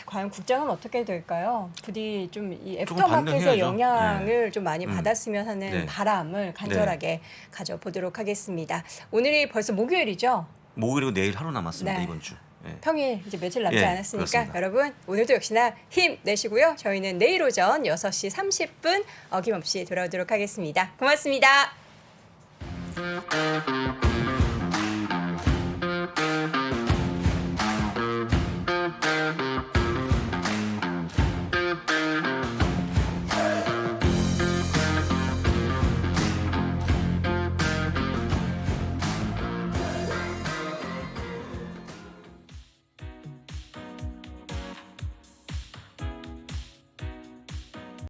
과연 국장은 어떻게 될까요? 부디 좀 이 애프터마켓의 반등해야죠. 영향을 좀 많이 받았으면 하는 네. 바람을 간절하게 가져보도록 하겠습니다. 오늘이 벌써 목요일이죠? 목요일이고 내일 하루 남았습니다. 네. 이번 주. 예. 평일 이제 며칠 남지 예, 않았으니까 그렇습니다. 여러분 오늘도 역시나 힘내시고요. 저희는 내일 오전 6시 30분 어김없이 돌아오도록 하겠습니다. 고맙습니다.